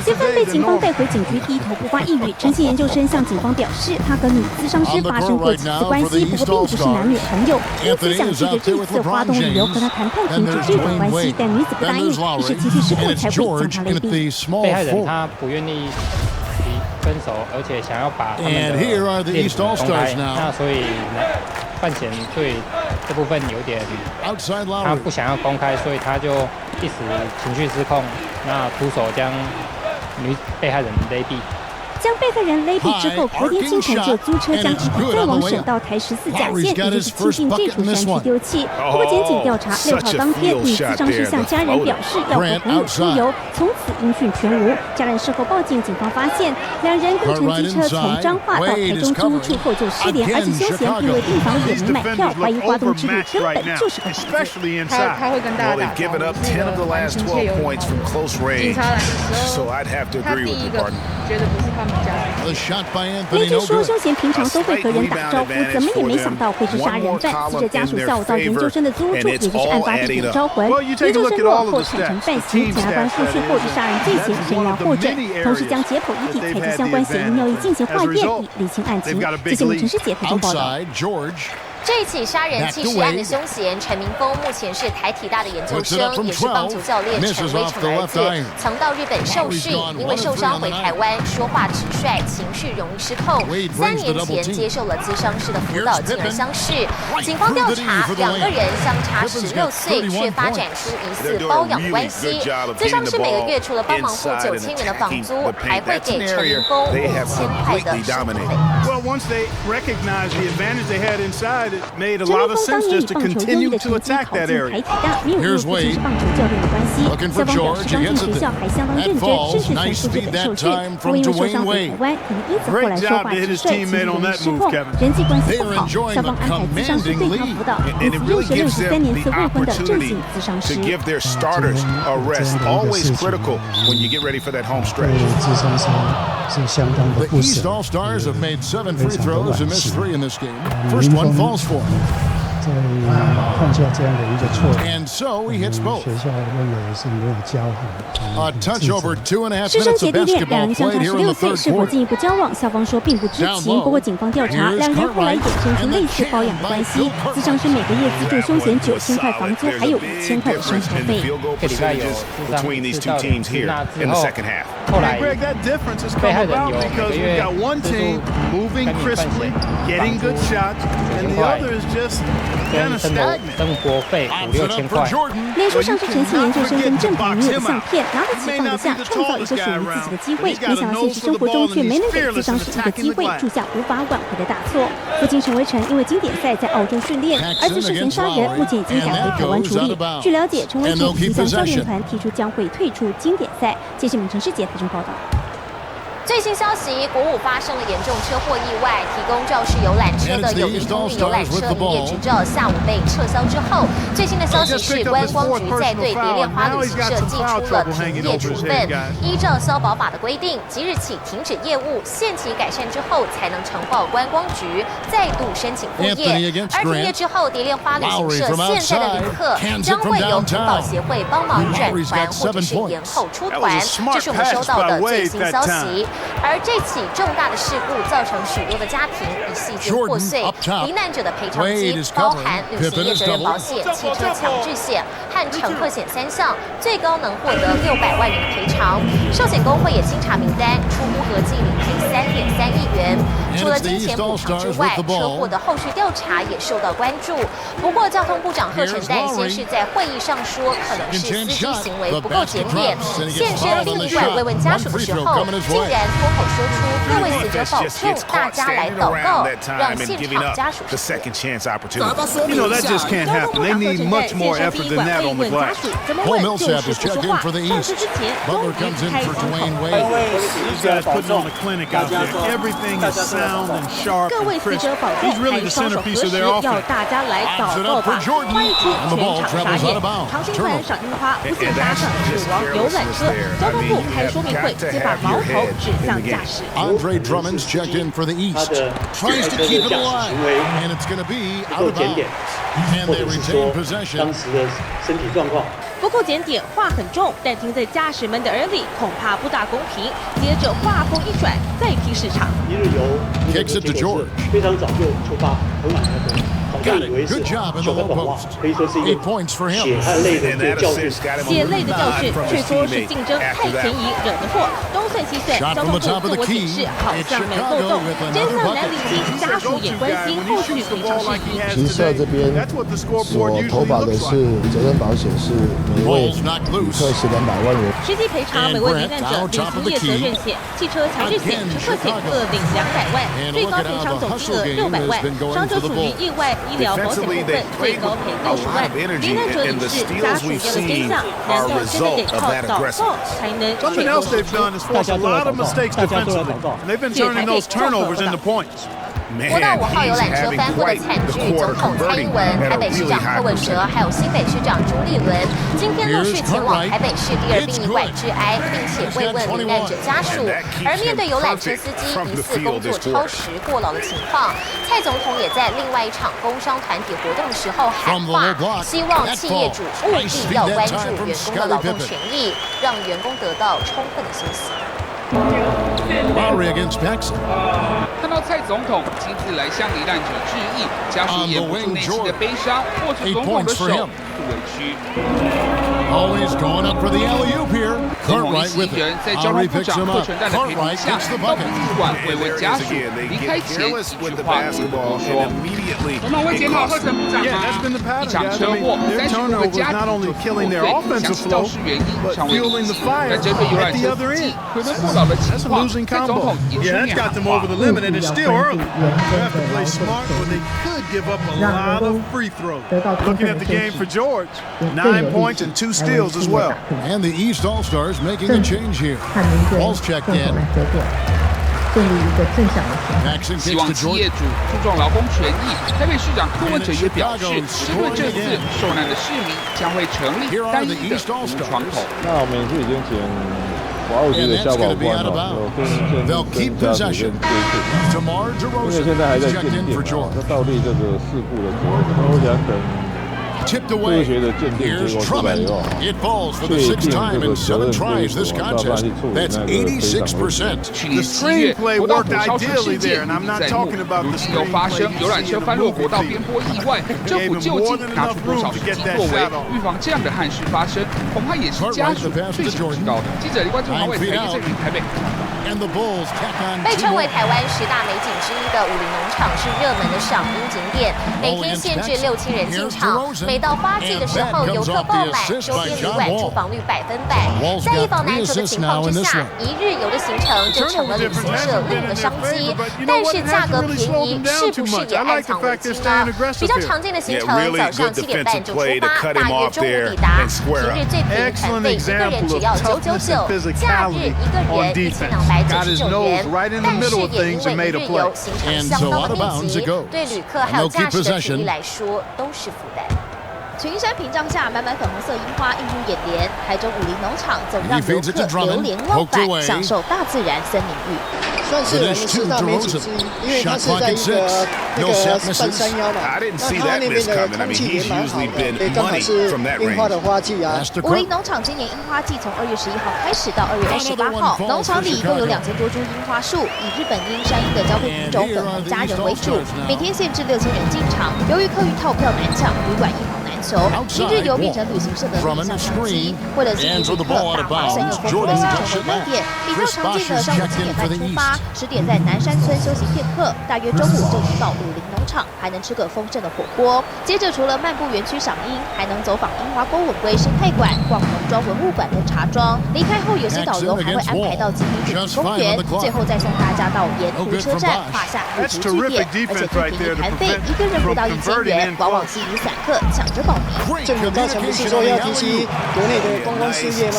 嫌犯被警方带回警局，低头不发一语。诚信研究生向警方表示，他跟女咨商师发生过几次关系，不过并不是男女朋友，因此想借着这一次发动理由和他谈判停止这段关系，但女子不答应，于是情绪失控才会将他勒毙。被害人他不愿意分手，而且想要把他们的恋情公开，那所以范闲对这部分有点他不想要公开，所以他就一时情绪失控，那徒手将被害人勒毙。将被害人勒毙之后，隔天清晨就租车将遗体再往省道台14甲线，也就是亲近这处山区丢弃。不过检警调查，6号当天，女咨商师向家人表示要和朋友出游，从此音讯全无。家人事后报警，警方发现两人共乘机车从彰化到台中租屋处后就失联，而且凶嫌并未订房也没买票，怀疑花东之旅根本就是个幌子。他会跟大家打招呼，蛮亲切友好。警察来的时候，他第一个觉得不是他们。媒体说，凶嫌平常都会和人打招呼，怎么也没想到会是杀人犯。死者家属下午到研究生的租屋处，也就是案发地点招魂。研究生落后产生犯行，检察官复讯获以杀人罪嫌声押获准，同时将解剖遗体采集相关血液尿液进行化验，以厘清案情。谢谢陈世杰台中报道。这起杀人弃尸案的凶嫌陈明峰，目前是台体大的研究生，也是棒球教练陈威成的儿子，曾到日本受训，因为受伤回台湾，说话直率，情绪容易失控。3年前接受了咨商师的辅导，进而相识。警方调查，两个人相差16岁，却发展出疑似包养关系。咨商师每个月除了帮忙付9000元的房租，还会给陈明峰5000块的生活费。Well, once they recognized the advantage they had inside, it made a lot of sense just to continue to attack that area. Here's Wade. Looking for George. He gets it. That falls. Nice speed that time from Dwayne Wade. Great job to hit his teammate on that move, Kevin. They are enjoying a commanding lead. And it really gives them the opportunity to give their starters a rest. Always critical when you get ready for that home stretch. The East All-Stars have made 7 free throws and missed 3 in this game. First one falls for him. And so he hits both. A touch over 2.5 minutes of basketball played here in the third quarter. 进一步交往，校方说并不知情。不过警方调查，两人后来衍生出类似包养的关系。咨商师每个月资助凶嫌9000块房租，还有5000块的生活费。这礼拜有between these two teams here in the second half. 后来 Greg, that difference has come about because we've got one team moving crisply, getting good shots, and the other is just kind of stagnant. 生活费5-6千块。脸书上是陈信研究生跟正品女友的相片，拿得起放得下，创造一个属于自己的机会。没想到现实生活中却没能给咨商师一个机会，铸下无法挽回的大错。父亲陈维成因为经典赛在澳洲训练，儿子涉嫌杀人，目前已经赶回台湾处理。据了解，陈维成已向教练团提出将会退出经典赛。谢谢我们陈世杰台中报道。最新消息，国五发生了严重车祸意外，提供肇事游览车的友谊通运游览车营业执照下午被撤销之后，最新的消息是观光局在对蝶恋花旅行社寄出了停业处分，依照消保法的规定，即日起停止业务，限期改善之后才能呈报观光局再度申请复业。而停业之后，蝶恋花旅行社现在的旅客将会由投保协会帮忙转团或者是延后出团，这是我们收到的最新消息。而这起重大的事故造成许多的家庭一夕间破碎，罹难者的赔偿金包含旅行业责任保险、汽车强制险和乘客险3项，最高能获得600万元的赔偿。寿险公会也清查名单，初步合计理赔3.3亿元。除了金钱补偿之外，车祸的后续调查也受到关注。不过，交通部长贺陈岱先是在会议上说，可能是司机行为不够检点。现身殡仪馆慰问家属的时候，竟然脱口说出“各位死者保重，大家来祷告”，让现场家属失望。You know, that just can't happen. They need much more effort than that on the glass. Paul Millsap is checked in for the East. Butler comes in for Dwayne Wade. These guys putting on a clinic out there. Everything is sound and sharp and crisp. He's really the centerpiece of their offense. 大家来祷告吧！花一出全场傻眼。长青团赏樱花，不幸搭上死亡游览车。交通部开说明会，接把矛头指向驾驶。Andre Drummond's checked in for the East. Tries to keep it alive, and it's going to be out of bounds. And they retain possession. 当时的身体状况不够检点，话很重，但听在驾驶们的耳里，恐怕不大公平。接着话锋一转，再批市场。一日游 Kicks it to George. 非常早就出发，很晚才回。 Got it. Good job in the low post. 8 points for him. 血汗泪的教训，血泪的教训，却说是竞争太便宜惹的祸。东算西算，交通部自我解释好像没漏洞，真相难理清，家属也关心后续赔偿事宜。骑社这边所投保的是责任保险，是每位旅客是200万元。实际赔偿每位罹难者旅行业责任险、汽车强制险、乘客险各领200万，最高赔偿总金额600万。伤者属于意外。 医疗保险部分最高赔60万，罹难者已是家属要的真相，难道真的得靠祷告才能确定事实？大家都来祷告，国道5号游览车翻覆的惨剧，总统蔡英文、台北市长柯文哲还有新北市长朱立伦，今天陆续前往台北市第2殡仪馆致哀，并且慰问罹难者家属。而面对游览车司机疑似工作超时过劳的情况，蔡总统也在另外一场工商团体活动的时候喊话，希望企业主务必要关注员工的劳动权益，让员工得到充分的休息。 看到蔡总统亲自来向罹难者致意，家属也不住内心的悲伤，握住总统的手，不委屈。Oh, he's going up for the alley-oop here. Cartwright with it. Ari picks him up. Cartwright gets the bucket. 慰问家属，离开前一句话如果说：“我们会检讨赫城部长吗？一场车祸，35个家庭就破碎，详细肇事原因尚未明晰。但针对游览车司机可能过劳的情况，蔡总统也出面喊话。” Looking at the game for George, 9 points and 2 steals as well. And the East All-Stars making a change here. Ball's checked in. 希望企业主注重劳工权益。台北市长柯文哲也表示，针对这次受难的市民，将会成立单一的无窗口。那我们也是已经请华务局的消保官They'll keep possession. Tamar DeRosa is checked in for George. 倒立这个事故的责任，我想等 Tipped away. Here's Drummond. It falls for the 6th time in 7 tries this contest. That's 86%. The screenplay worked ideally there, and I'm not talking about the 有发生游览车翻落国道边坡意外，政府究竟拿出多少实际作为预防这样的憾事发生？恐怕也是家属最想知道的。记者李冠中、黄伟培、叶振宇，台北。被称为台湾10大美景之一的武林农场是热门的赏樱景点，每天限制6000人进场。每到花季的时候，游客爆满，周边旅馆住房率100%。在一房难求的情况之下，一日游的行程就成了旅行社另一个商机。但是价格便宜，是不是也暗藏危机呢？比较常见的行程，早上7点半就出发，大约中午抵达。平日最便宜团费，一个人只要999，假日一个人1299元。但是也因为一日游行程相当的密集，对旅客还有驾驶的权益来说都是负担。群山屏障下，满满粉红色樱花映入眼帘。台中武林农场总让游客流连忘返，享受大自然森林浴。算是我们4大美景之一，因为它是在一个半山腰嘛，那它那边的空气也蛮好的，刚好是樱花的花季啊。武林农场今年樱花季从2月11号开始到2月28号，农场里一共有2000多株樱花树，以日本樱、山樱的交配品种粉红佳人为主，每天限制6000人进场。由于客运套票难抢，旅馆一房难求，一日游变成旅行社的理想商机。为了吸引旅客，大华山有丰富的行程为卖点，比较常见的上午7点半出发，10点在南山村休息片刻，大约中午就能到武林农场，还能吃个丰盛的火锅。接着除了漫步园区赏樱，还能走访樱花沟吻龟生态馆、逛农庄文物馆跟茶庄。离开后，有些导游还会安排到吉米主题公园，最后再送大家到沿途车站画下旅途据点。而且最便宜团费，一个人不到1000元，往往吸引散客抢着报名。政府高层不是说要提携国内的观光事业吗？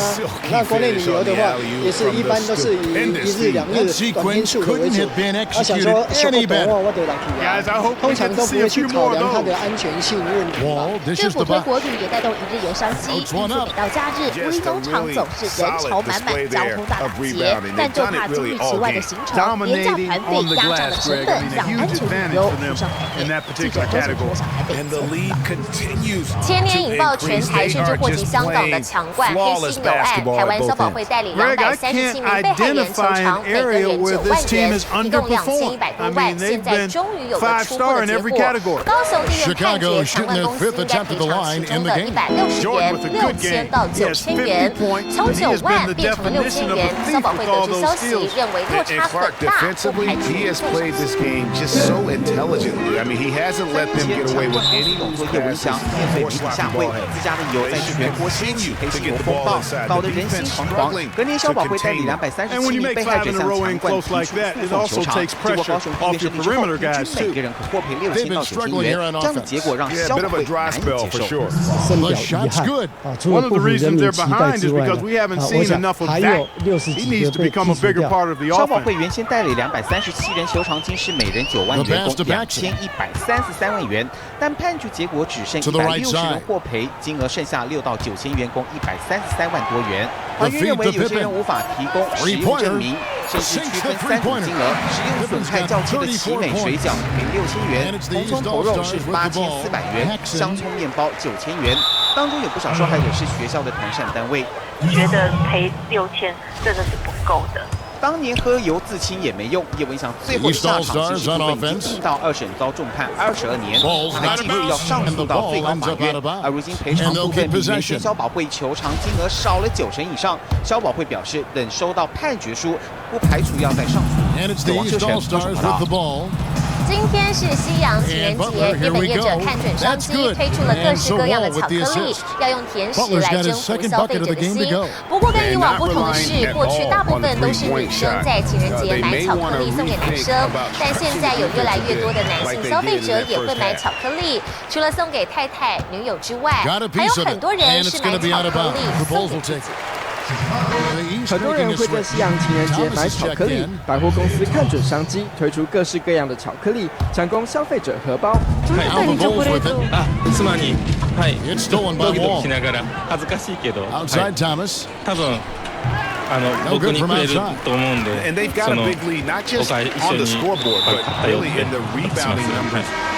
那国内旅游的话，也是一般都是以1日2日短天数的为主。他想说小不懂我得来去啊，通常都不会去考量它的安全性问题。政府推国旅也带动一日游商机，因此每到假日，武林农场总是人潮满满，交通大打劫。但就怕金玉其外的行程、廉价团费压榨的成本，让安全旅游浮上台面。记者周景波向台北综合。前年引爆全台甚至祸及香港的强冠黑犀牛案，台湾消保会代理237名被害人求偿每个人9万元，一共2100多万，现在终于有了初步的结果。高雄地院判决强冠公司应该赔偿其中的160元，6000到9000元，从9万变成了6000元。消保会得知消息，认为落差很大，不排除he has played this game just so intelligently. I mean, he hasn't let them get away with any 动作越为强，面对媒体下跪，自家的友在全国掀起黑犀牛风暴，搞得人心惶惶。隔年消保会代理237名被害者向强冠提出诉讼求偿，结果高雄地院审理之后，平均每个人可获赔6000到9000元，这样的结果让消保会难以接受。深表遗憾啊，除了不符人民期待之外呢，我想还有60几个被剔除掉。消保会原先代理237人，求偿金是每人9万元，共2133万元，但判决结果只剩160人获赔，金额剩下6到9000元，共133万多元。法院认为有些人无法提供使用证明，甚至区分3种金额：使用损害较轻的奇美水饺赔6000元，红葱头肉是8400元，香葱面包9000元。当中有不少受害者是学校的团膳单位。觉得赔6000真的是不够的。当年喝油自清也没用，叶文祥最后的下场其实部分已经进到2审遭重判22年，他还继续要上诉到最高法院。而如今赔偿部分比原先消保会求偿金额少了90成以上，消保会表示等收到判决书，不排除要再上诉。王秀成做什么报？今天是西洋情人节，日本业者看准商机，推出了各式各样的巧克力，要用甜食来征服消费者的心。不过跟以往不同的是，过去大部分都是女生在情人节买巧克力送给男生，但现在有越来越多的男性消费者也会买巧克力，除了送给太太、女友之外，还有很多人是买巧克力送给自己。很多人会在西洋情人节买巧克力，百货公司看准商机，推出各式各样的巧克力，抢攻消费者荷包。はい、つまり、はい、ドキドキしながら恥ずかしいけど、多分。僕にくれると思うんで、その僕は一緒に頼ってします。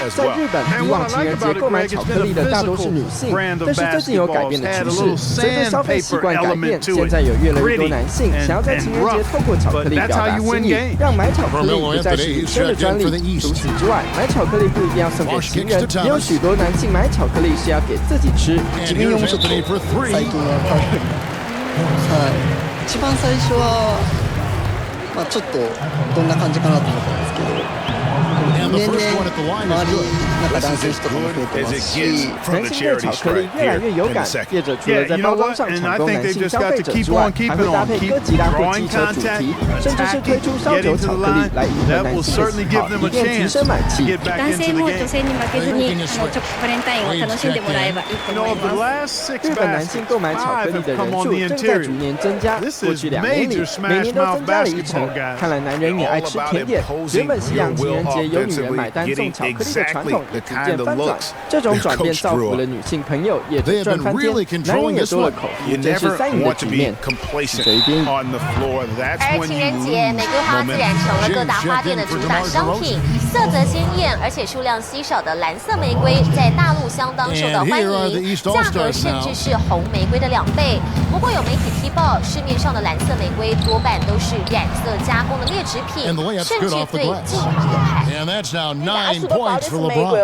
在日本，以往情人节购买巧克力的大多是女性，但是最近有改变的趋势。随着消费习惯改变，现在有越来越多男性想要在情人节透过巧克力表达心意，让买巧克力不再是女生的专利。除此之外，买巧克力不一定要送给情人，也有许多男性买巧克力是要给自己吃。自分用ちょっと最近ははい。一番最初は、ちょっとどんな感じかなと思ったんですけど、年々周りなんか男性人とかも増えてますし，男性对巧克力越来越有感。业者除了在包装上抢攻男性消费者之外，还会搭配哥吉拉或机车主题，甚至是推出烧酒巧克力来迎合男性的喜好，以便提升买气。男性も女性に負けずにバレンタインを楽しんでもらえばいいと思います。日本男性购买巧克力的人数正在逐年增加，过去2年里，每年都增加了1成。看来男人也爱吃甜点。原本西洋情人节由女人买单送巧克力的传统也逐渐翻转，这种转变造福了女性朋友，也赚翻天，男人也多了口福，真是3赢的局面。而情人节，玫瑰花自然成了各大花店的主打商品，色泽鲜艳而且数量稀少的蓝色玫瑰在大陆相当受到欢迎，价格甚至是红玫瑰的2倍。不过有媒体踢爆，市面上的蓝色玫瑰多半都是染色加工的劣质品，甚至对健康有害。And that's now 9 points for LeBron.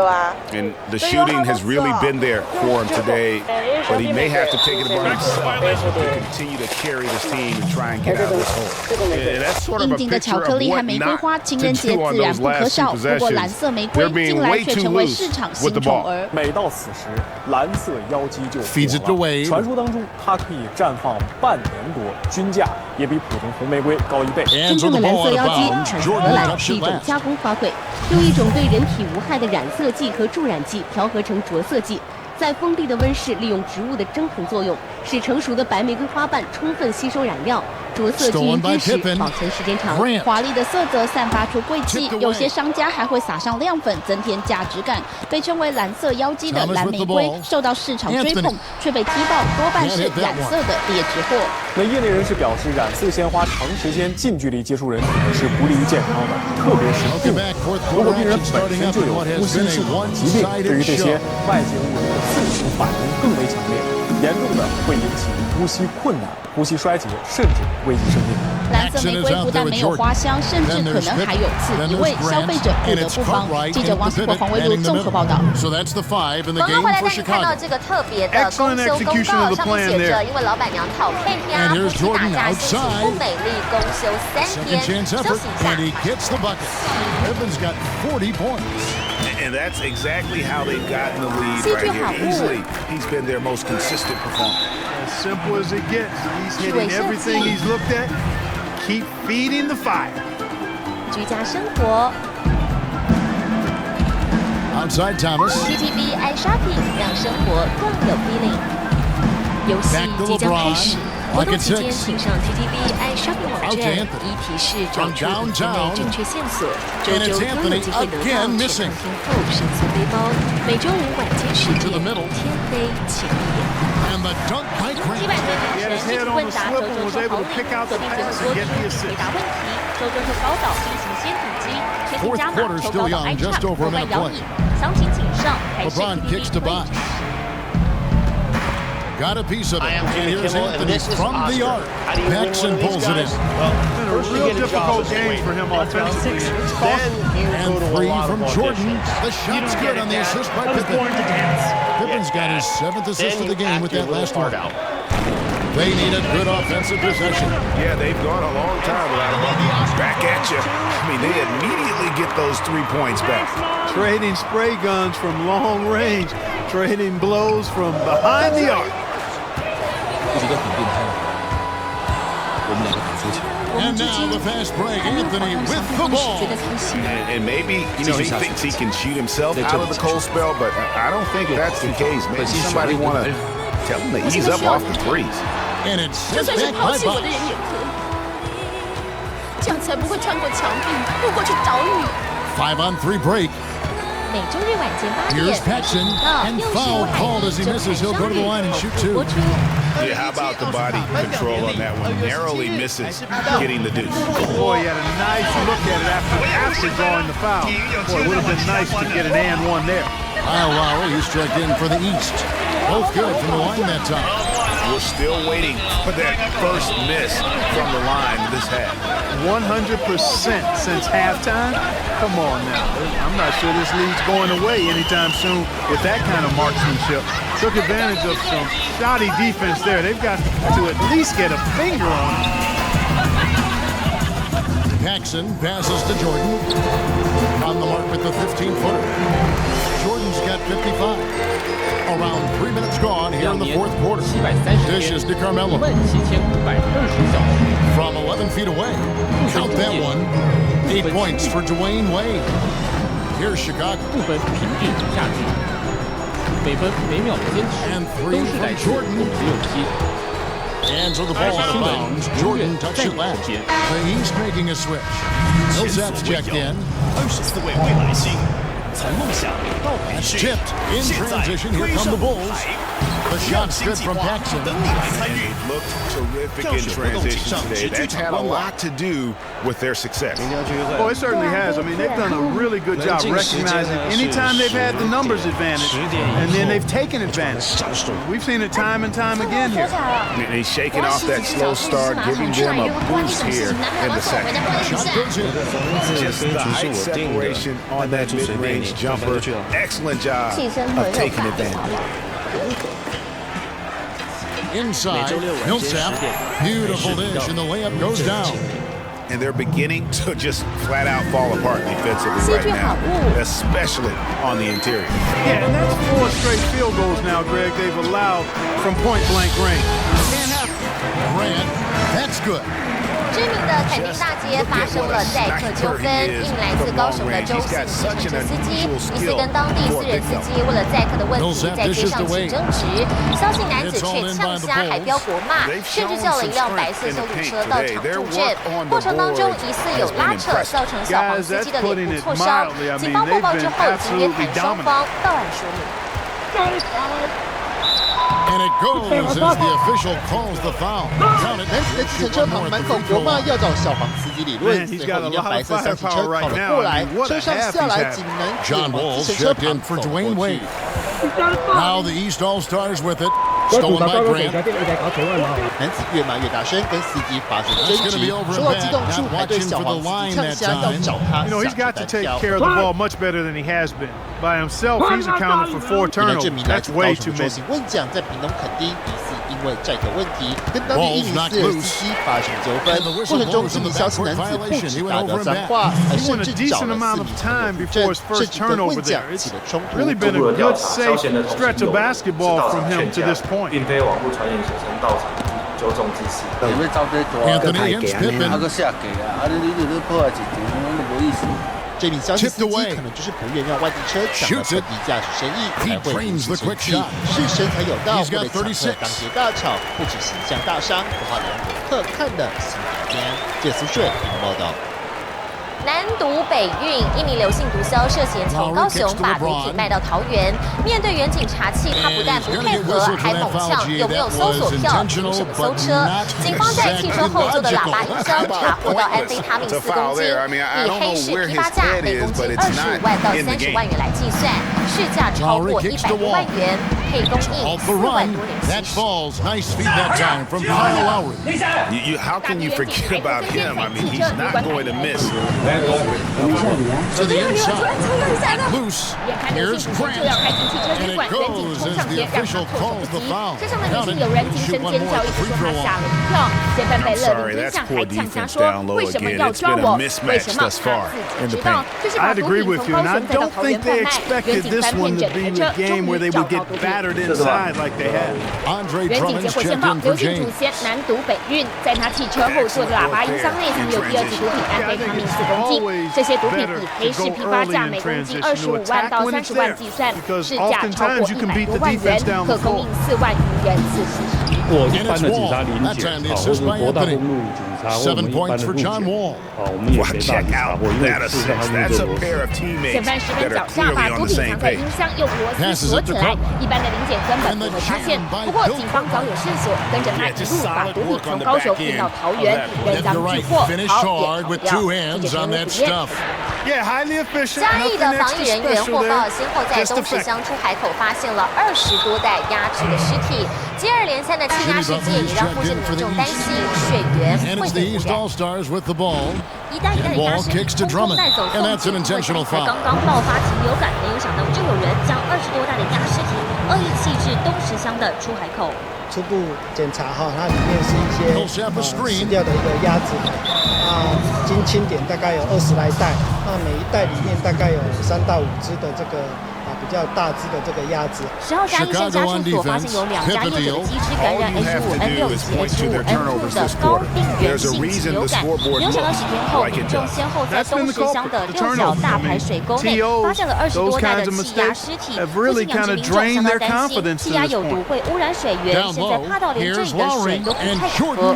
And the shooting has really been there for him today, but he may have to take it upon himself to continue to carry this team and try and get out of this hole. Yeah, that's sort of a picture of what not to do on those last 2 possessions. They're being way too loose with the ball. 每到此时，蓝色妖姬就 feeds it away. 传说当中，它可以绽放半年多，均价也比普通红玫瑰高1倍。真正的蓝色妖姬产自荷兰，是一种加工花卉，用一种对人体无害的染色剂和助染剂调和成着色剂，在封闭的温室利用植物的蒸腾作用，使成熟的白玫瑰花瓣充分吸收染料，着色均匀之时，保存时间长。华丽的色泽散发出贵气，有些商家还会撒上亮粉，增添价值感。被称为蓝色妖姬的蓝玫瑰受到市场追捧，却被踢爆多半是染色的劣质货。那业内人士表示，染色鲜花长时间近距离接触人体是不利于健康的，特别是病人。如果病人本身就有呼吸系统疾病，对于这些外界物质的刺激反应更为强烈，严重的会引起呼吸困难、呼吸衰竭，甚至危及生命。蓝色玫瑰不但没有花香，甚至可能还有刺鼻味，消费者不得不防。记者王思博、黄维路综合报道。朋友回来带你看到这个特别的公休公告，上面写着：因为老板娘讨配呀，夫妻打架心情不美丽，公休3天，休息一下。And that's exactly how they've gotten the lead right here. Easily, he's been their most consistent performer. As simple as it gets. He's hitting everything he's looked at. Keep feeding the fire. 居家生活。Outside Thomas. TTB iShopping 让生活更有 feeling。游戏即将开始。活动期间，请上 TTB iShopping 网站，依提示找出影片内正确线索。周周都有机会得到全航天后神速背包。每周5晚间10点，天黑请闭眼。击败对女神一起问答，周周说好运，锁定节目多题，回答问题。周周说高岛进行先赌机，全体加码抽高岛 iChat 购买摇椅。详情请上台视 TTB 会。got a piece of it. And here's Anthony from the arc. Paxson pulls it in. Well, it's been a real difficult game for him offensively. And 3 from Jordan. The shot's good on the assist by Pippen. Pippen's got his 7th assist of the game with that last one. They need a good offensive possession. Yeah, they've gone a long time without him. Back at you. I mean, they immediately get those 3 points back. Trading spray guns from long range. Trading blows from behind the arc. And now the fast break. Anthony with the ball. And maybe, he thinks he can shoot himself out of the cold spell, but I don't think that's the case. Maybe somebody want to tell him to ease up off the threes. And it's set back by Bucks. 这样才不会穿过墙壁，路过去找雨。 5-on-3 break. 每周日晚间8点， Here's Paxson, and foul called as he misses. He'll go to the line and shoot 2. Yeah, how about the body control on that one? Narrowly misses getting the deuce. Boy, he had a nice look at it after drawing the foul. Boy, it would have been nice to get an and one there. Kyle Lowry, who struck in for the East. Both good from the line that time. We're still waiting for that first miss from the line this half. 100% since halftime? Come on now. I'm not sure this lead's going away anytime soon with that kind of marksmanship. Took advantage of some shoddy defense there. They've got to at least get a finger on it. Paxson passes to Jordan. On the mark with the 15-footer. Jordan's got 55. Around 3 minutes gone here in the fourth quarter. Dishes to Carmelo. From 11 feet away. Count that one. 8 points for Dwayne Wade. Here's Chicago. And 3 from Jordan. Hands on the ball out of bounds. Jordan touched it last. The East making a switch. Millsap's checked in. It's tipped in transition. Here come the Bulls. The shot's good from Paxson. And they've looked terrific in transition today. That's had a lot to do with their success. Oh, it certainly has. I mean, they've done a really good job recognizing anytime they've had the numbers advantage, and then they've taken advantage. We've seen it time and time again here. And he's shaking off that slow start, giving them a boost here in the second. Just the height separation on that mid-range jumper. Excellent job of taking advantage. Inside, Millsap, beautiful dish, and the layup goes down. And they're beginning to just flat out fall apart defensively right now, especially on the interior. Yeah, and that's 4 straight field goals now, Greg, they've allowed from point-blank range. Can't have Grant, that's good. 知名的凯宾大街发生了载客纠纷，一名来自高雄的周姓计程车司机，疑似跟当地私人司机为了载客的问题在街上起争执，萧姓男子却呛瞎还飙国骂，甚至叫了一辆白色修理车到场助阵，过程当中疑似有拉扯，造成小黄司机的脸部挫伤。警方获报之后已经约谈双方到案说明。 And it goes as the official calls the foul. 男子的计程车旁满口国骂，要找小黄司机理论。随后一辆白色厢型车跑了过来，车上下来几名男子往计程车旁走过去。 Now the East All-Stars with it. Stolen by Grant. 男子越骂越大声，跟司机发生争执。说到激动处，还对小黄司机呛瞎，要找他 You know, he's got to take care of the ball much better than he has been. By himself, he's accounted for 4 turnovers. That's way too many. 问奖在屏东垦丁，疑似因为债务问题，跟当地一名私人司机发生纠纷。过程中，这名消息男子不止大飙脏话，还甚至找了4名朋友助阵，甚至跟问奖起了冲突。 Really been a good, safe stretch of basketball from him to this point. 并非网络传言写成到场纠正之事。 Anthony against Pippen. 这名消息司机可能就是不愿让外地车抢了本地驾驶生意，才会如此生气。是身材有道，为了抢客当街大吵，不止形象大伤，不怕连游客看了心底惊。这苏顺报道。 南毒北运，一名刘姓毒枭涉嫌从高雄把毒品卖到桃园，面对远警查缉，他不但不配合，还猛呛有没有搜索票，凭什么搜车？警方在汽车后座的喇叭音箱查获到安非他命4公斤，以黑市批发价每公斤25万到30万元来计算，市价超过100多万元。配供应4万多人新手。Nice feed that time from Kyle Lowry. How can you forget about him? I mean, he's not going to miss that open. To the inside. Loose. Here's Grant. And it goes as the official calls the foul. 车上的女性有人惊声尖叫，一直说他吓了一跳。嫌犯被勒令蹲下，还呛瞎说：“为什么要抓我？为什么？他自己知道，就是把毒品从高雄再到桃园贩卖。”远警翻遍整台车，终于找到毒品。远警接获线报，刘姓主嫌南毒北运，在他汽车后座的喇叭音箱内藏有第2级毒品安非他命4公斤。这些毒品以黑市批发价每公斤25万到30万计算，市价超过100多万元，可供应4万余人次吸食。我一般的警察临检，或是国道公路警察，或我们一般的路检，我们也没办法去查获，因为事实上他们就有。嫌犯十分狡诈，把毒品藏在音箱，用螺丝锁起来，一般的临检根本不会发现。不过警方早有线索，跟着他一路把毒品从高雄运到桃园，人赃俱获，好也逃掉。这就是体验。嘉义的防疫人员获报，先后在东石乡出海口发现了20多袋鸭肢的尸体，接二连三的气鸭事件也让附近的民众担心水源会被污染。一袋一袋的鸭尸通通带走送检，才刚刚爆发禽流感，没有想到就有人将20多袋的鸭尸体恶意弃置东石乡的出海口。初步检查它里面是一些死掉的一个鸭子，经清点大概有20来袋，每一袋里面大概有3到5只的这个比较大只的这个鸭子。10号嘉义县家畜所发现有2家业者的鸡只感染 H5N6 以及 H5N2 的高病原性禽流感，没有想到10天后，民众先后在东石乡的6角大排水沟内发现了20多袋的气鸭尸体，附近养殖民众相当担心气鸭有毒会污染水源，现在怕到连这里的水都不太敢喝。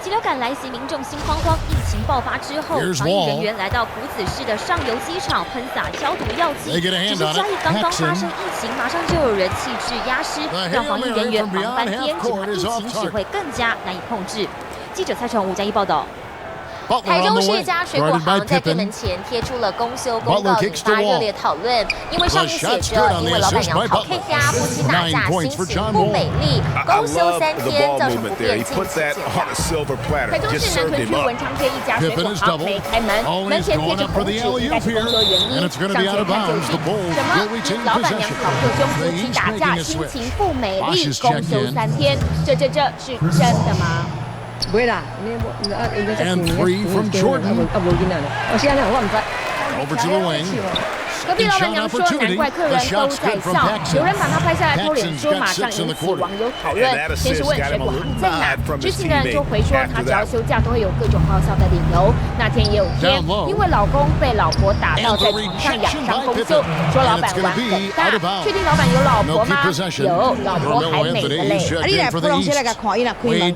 禽流感来袭，民众心慌慌。疫情爆发之后，防疫人员来到朴子市的上游机场喷洒消毒药剂。只是嘉义刚刚发生疫情，马上就有人弃置鸭尸，让防疫人员忙翻天，只怕疫情只会更加难以控制。记者蔡成武嘉义报道。台中市一家水果行在店门前贴出了公休公告，引发热烈讨论。因为上面写着，因为老板娘讨 K 鸭，夫妻打架，心情不美丽，公休3天，造成不便，禁止检查。台中市南屯区文昌街一家水果行没开门，门前贴着红纸，应该是公休原因。上前看究竟，什么？指老板娘讨克兄，夫妻打架，心情不美丽，公休3天，这是真的吗？And 3 from Jordan. Over to the wing. 隔壁老板娘说，难怪客人都在笑。有人把他拍下来偷脸说，马上引起网友讨论。先是问水果行在哪，知情的人就回说，他只要休假都会有各种好笑的理由。那天也有天，因为老公被老婆打到在床上养伤公休，说老板玩很大。确定老板有老婆吗？有，老婆还美的嘞。你来不拢起来甲看，伊若开门，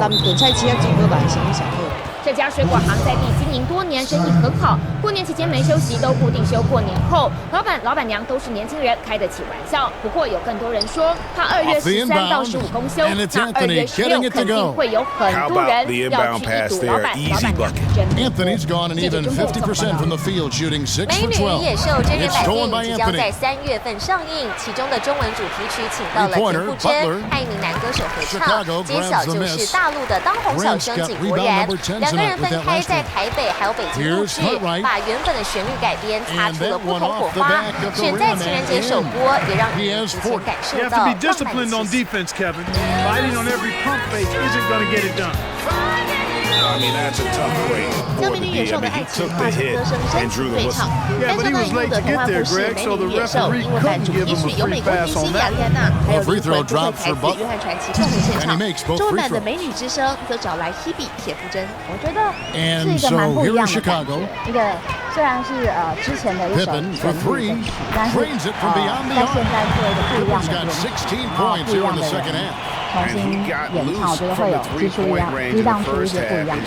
南屯菜市啊，整个晚上上好。这家水果行在地经营多年，生意很好。过年期间没休息，都固定休过年后。老板娘都是年轻人，开得起玩笑。不过有更多人说，怕2月13到15公休，那2月16肯定会有很多人要去一睹老板娘真美。美女与野兽真人版电影即将在3月份上映，其中的中文主题曲请到了田馥甄和一名男歌手合唱，揭晓就是大陆的当红小生井柏然。2个人分开在台北还有北京录制，把原本的旋律改编，擦出了不同火花。选在情人节首播，也让你提前感受到浪漫的气将美女野兽的爱情化成歌声深情对唱。单身男一路的童话故事《美女与野兽》英文版主题曲由美国明星雅丽安娜还有灵魂都会台词约翰传奇共同献唱。中文版的《美女之声》则找来 Hebe 铁馥甄。我觉得是一个蛮不一样的感觉。一个虽然是之前的一首旋律的曲，但是在现在做一个不一样的编曲，不一样的旋律。重新演唱，我觉得会有激出一些不一样的。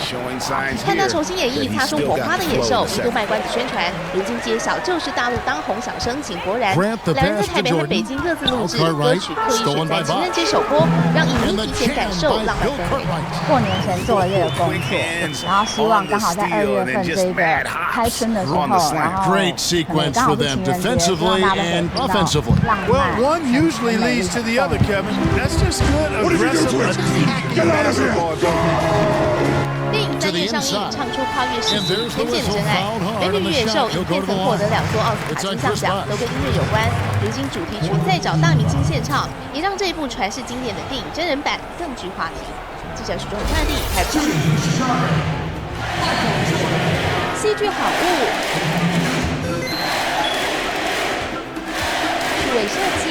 看他重新演绎擦出火花的野兽，一度卖关子宣传，如今揭晓就是大陆当红小生井柏然。两人在台北和北京各自录制歌曲，刻意选在情人节首播，让影迷提前感受浪漫氛围。过年前做了这个工作，然后希望刚好在2月份这个开春的时候，然后刚好是情人节，让大家都可以听到浪漫。Well, one usually leads to the other, Kevin. That's just good aggressive attack. 电影3月上映，唱出跨越世纪偏见的真爱。《美女与野兽》影片曾获得2座奥斯卡金像奖，都跟音乐有关。如今主题曲再找大明星献唱，也让这一部传世经典的电影真人版更具话题。记者许忠川地台北。戏剧好物，趣味设计，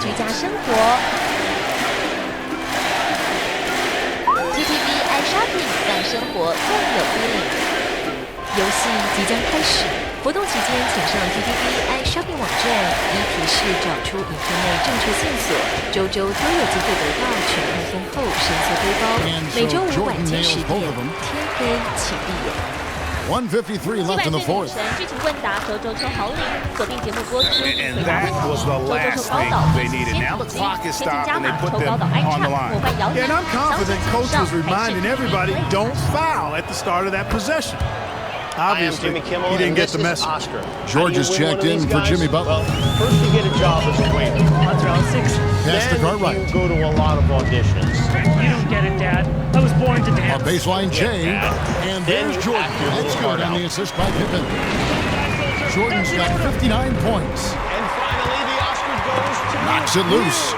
居家生活。TTV iShopping 让生活更有 feeling。游戏即将开始，活动期间请上 TTV iShopping 网站，依提示找出影片内正确线索，周周都有机会得到全套丰厚深色背包。每周5晚间10点，天黑请闭眼。153 left in the fourth. 剧情问答，周周抽好礼，锁定节目播出，回答问题。周周抽高岛，天津加码抽高岛爱唱，伙伴摇篮。 And I'm confident coach was reminding everybody don't foul at the start of that possession. Obviously, he didn't get the message. George has checked in for Jimmy Butler. First, you get a job as a waiter. That's round 6. Pass to Cartwright. You go to a lot of auditions. You don't get it, Dad. I was born to dance. A baseline J, and there's Jordan. That's good on the assist by Pippen. Jordan's got 59 points. And finally, the Oscar goes to knocks it loose,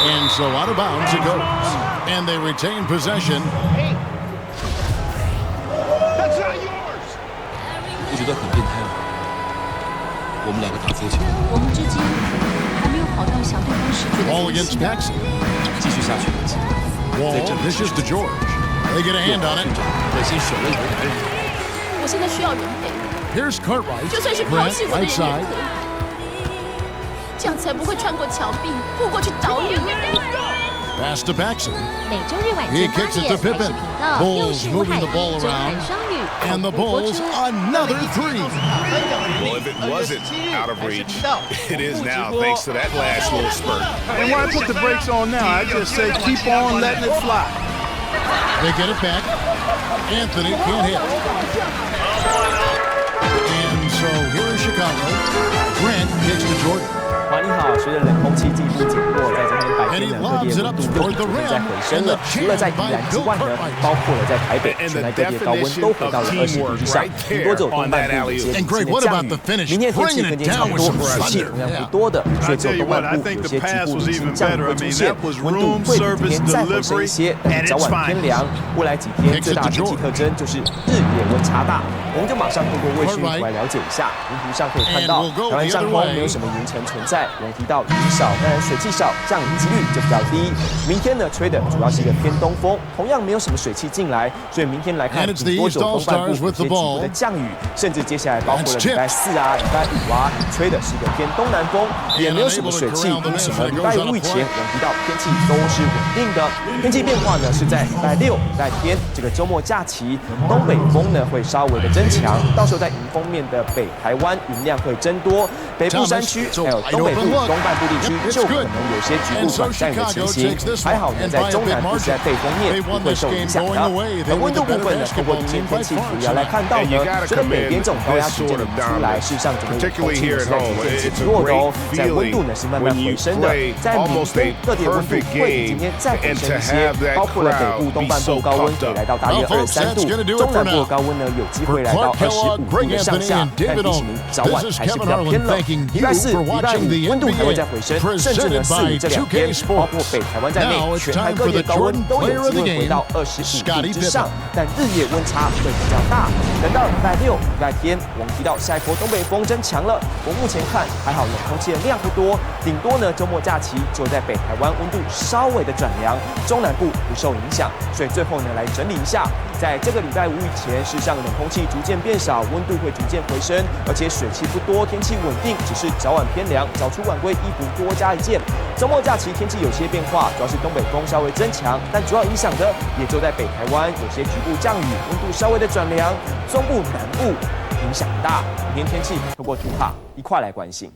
and so out of bounds it goes. And they retain possession. That's not yours. 我觉得很变态。我们2个打桌球，我们之间还没有跑到想对方时觉得 Ball against Paxson. 继续下去。 Wall pitches to George. They get a hand on it. 本心选了一个人。我现在需要人陪。 Here's Cartwright. 就算是抛弃我的人也可 outside. 以，这样才不会穿过墙壁扑过去找你。 Pass to Paxson. 每周日晚 He 间8 kicks it 点 to 台视 Pippen. 频道 Bulls 65 moving 海 the ball 一周 around. 韩双语 And the 同步播 Bulls 出。 another three. Well, if it wasn't out of reach, it is now thanks to that last little spurt. And when I put the brakes on now, I just say keep on letting it fly. They get it back. Anthony can't hit. And so here is Chicago. Grant kicks to Jordan. 你好，随着冷空气进一步减弱，在今天白天的热烈温度又逐渐在回升了。除了在宜兰之外呢，包括了在台北，全台各地的高温都回到了20度之上，顶多只有东半部有些零星的降雨。明天天气跟今天差不多，水汽同样不多的，所以只有东半部有些局部零星降雨会出现，温度会比今天再回升一些，但是早晚偏凉。未来几天最大的天气特征就是日夜温差大，我们就马上透过卫星图来了解一下。云图上可以看到，台湾上空没有什么云层存在。 我们提到雨少，当然水汽少，降雨几率就比较低。明天呢，吹的主要是一个偏东风，同样没有什么水汽进来，所以明天来看，顶多只有东半部有些局部的降雨，甚至接下来包括了礼拜4啊、礼拜5啊，吹的是一个偏东南风，也没有什么水汽。因此呢，礼拜5以前，我们提到天气都是稳定的。天气变化呢是在礼拜6、礼拜天这个周末假期，东北风呢会稍微的增强，到时候在迎风面的北台湾云量会增多，北部山区还有东北部。 东半部地区就可能有些局部短暂的情形，还好呢，在中南部在背风面不会受影响的。而温度部分呢，透过今天天气图要来看到呢，随着北边这种高压逐渐的移出来，事实上整个空气是在逐渐减弱的哦，在温度呢是慢慢回升的，在明天各地的温度会比今天再回升一些，包括了北部东半部高温可以来到大约23度，中南部的高温呢有机会来到25度的上下，但提醒您早晚还是比较偏冷。礼拜4、礼拜5温度还会再回升，甚至呢4、5这2天，包括北台湾在内，全台各地的高温都有机会回到25度之上，但日夜温差会比较大。等到礼拜6、礼拜天，我们提到下一波东北风增强了，我目前看还好，冷空气的量不多，顶多呢周末假期就在北台湾温度稍微的转凉，中南部不受影响。所以最后呢来整理一下，在这个礼拜5以前，事实上冷空气逐渐变少，温度会逐渐回升，而且水汽不多，天气稳定，只是早晚偏凉，早出晚归衣服多加一件。周末假期天气有些变化，主要是东北风稍微增强，但主要影响的也就在北台湾，有些局部降雨，温度稍微的转凉。中部、南部影响大。明天天气透过图卡一块来关心。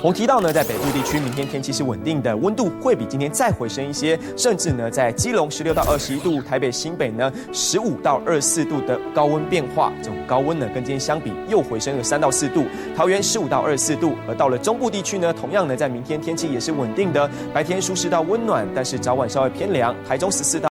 我提到呢，在北部地区，明天天气是稳定的，温度会比今天再回升一些，甚至呢，在基隆16到21度，台北、新北呢15到24度的高温变化。这种高温呢，跟今天相比又回升了3到4度。桃园15到24度，而到了中部地区呢，同样呢，在明天天气也是稳定的，白天舒适到温暖，但是早晚稍微偏凉。台中14到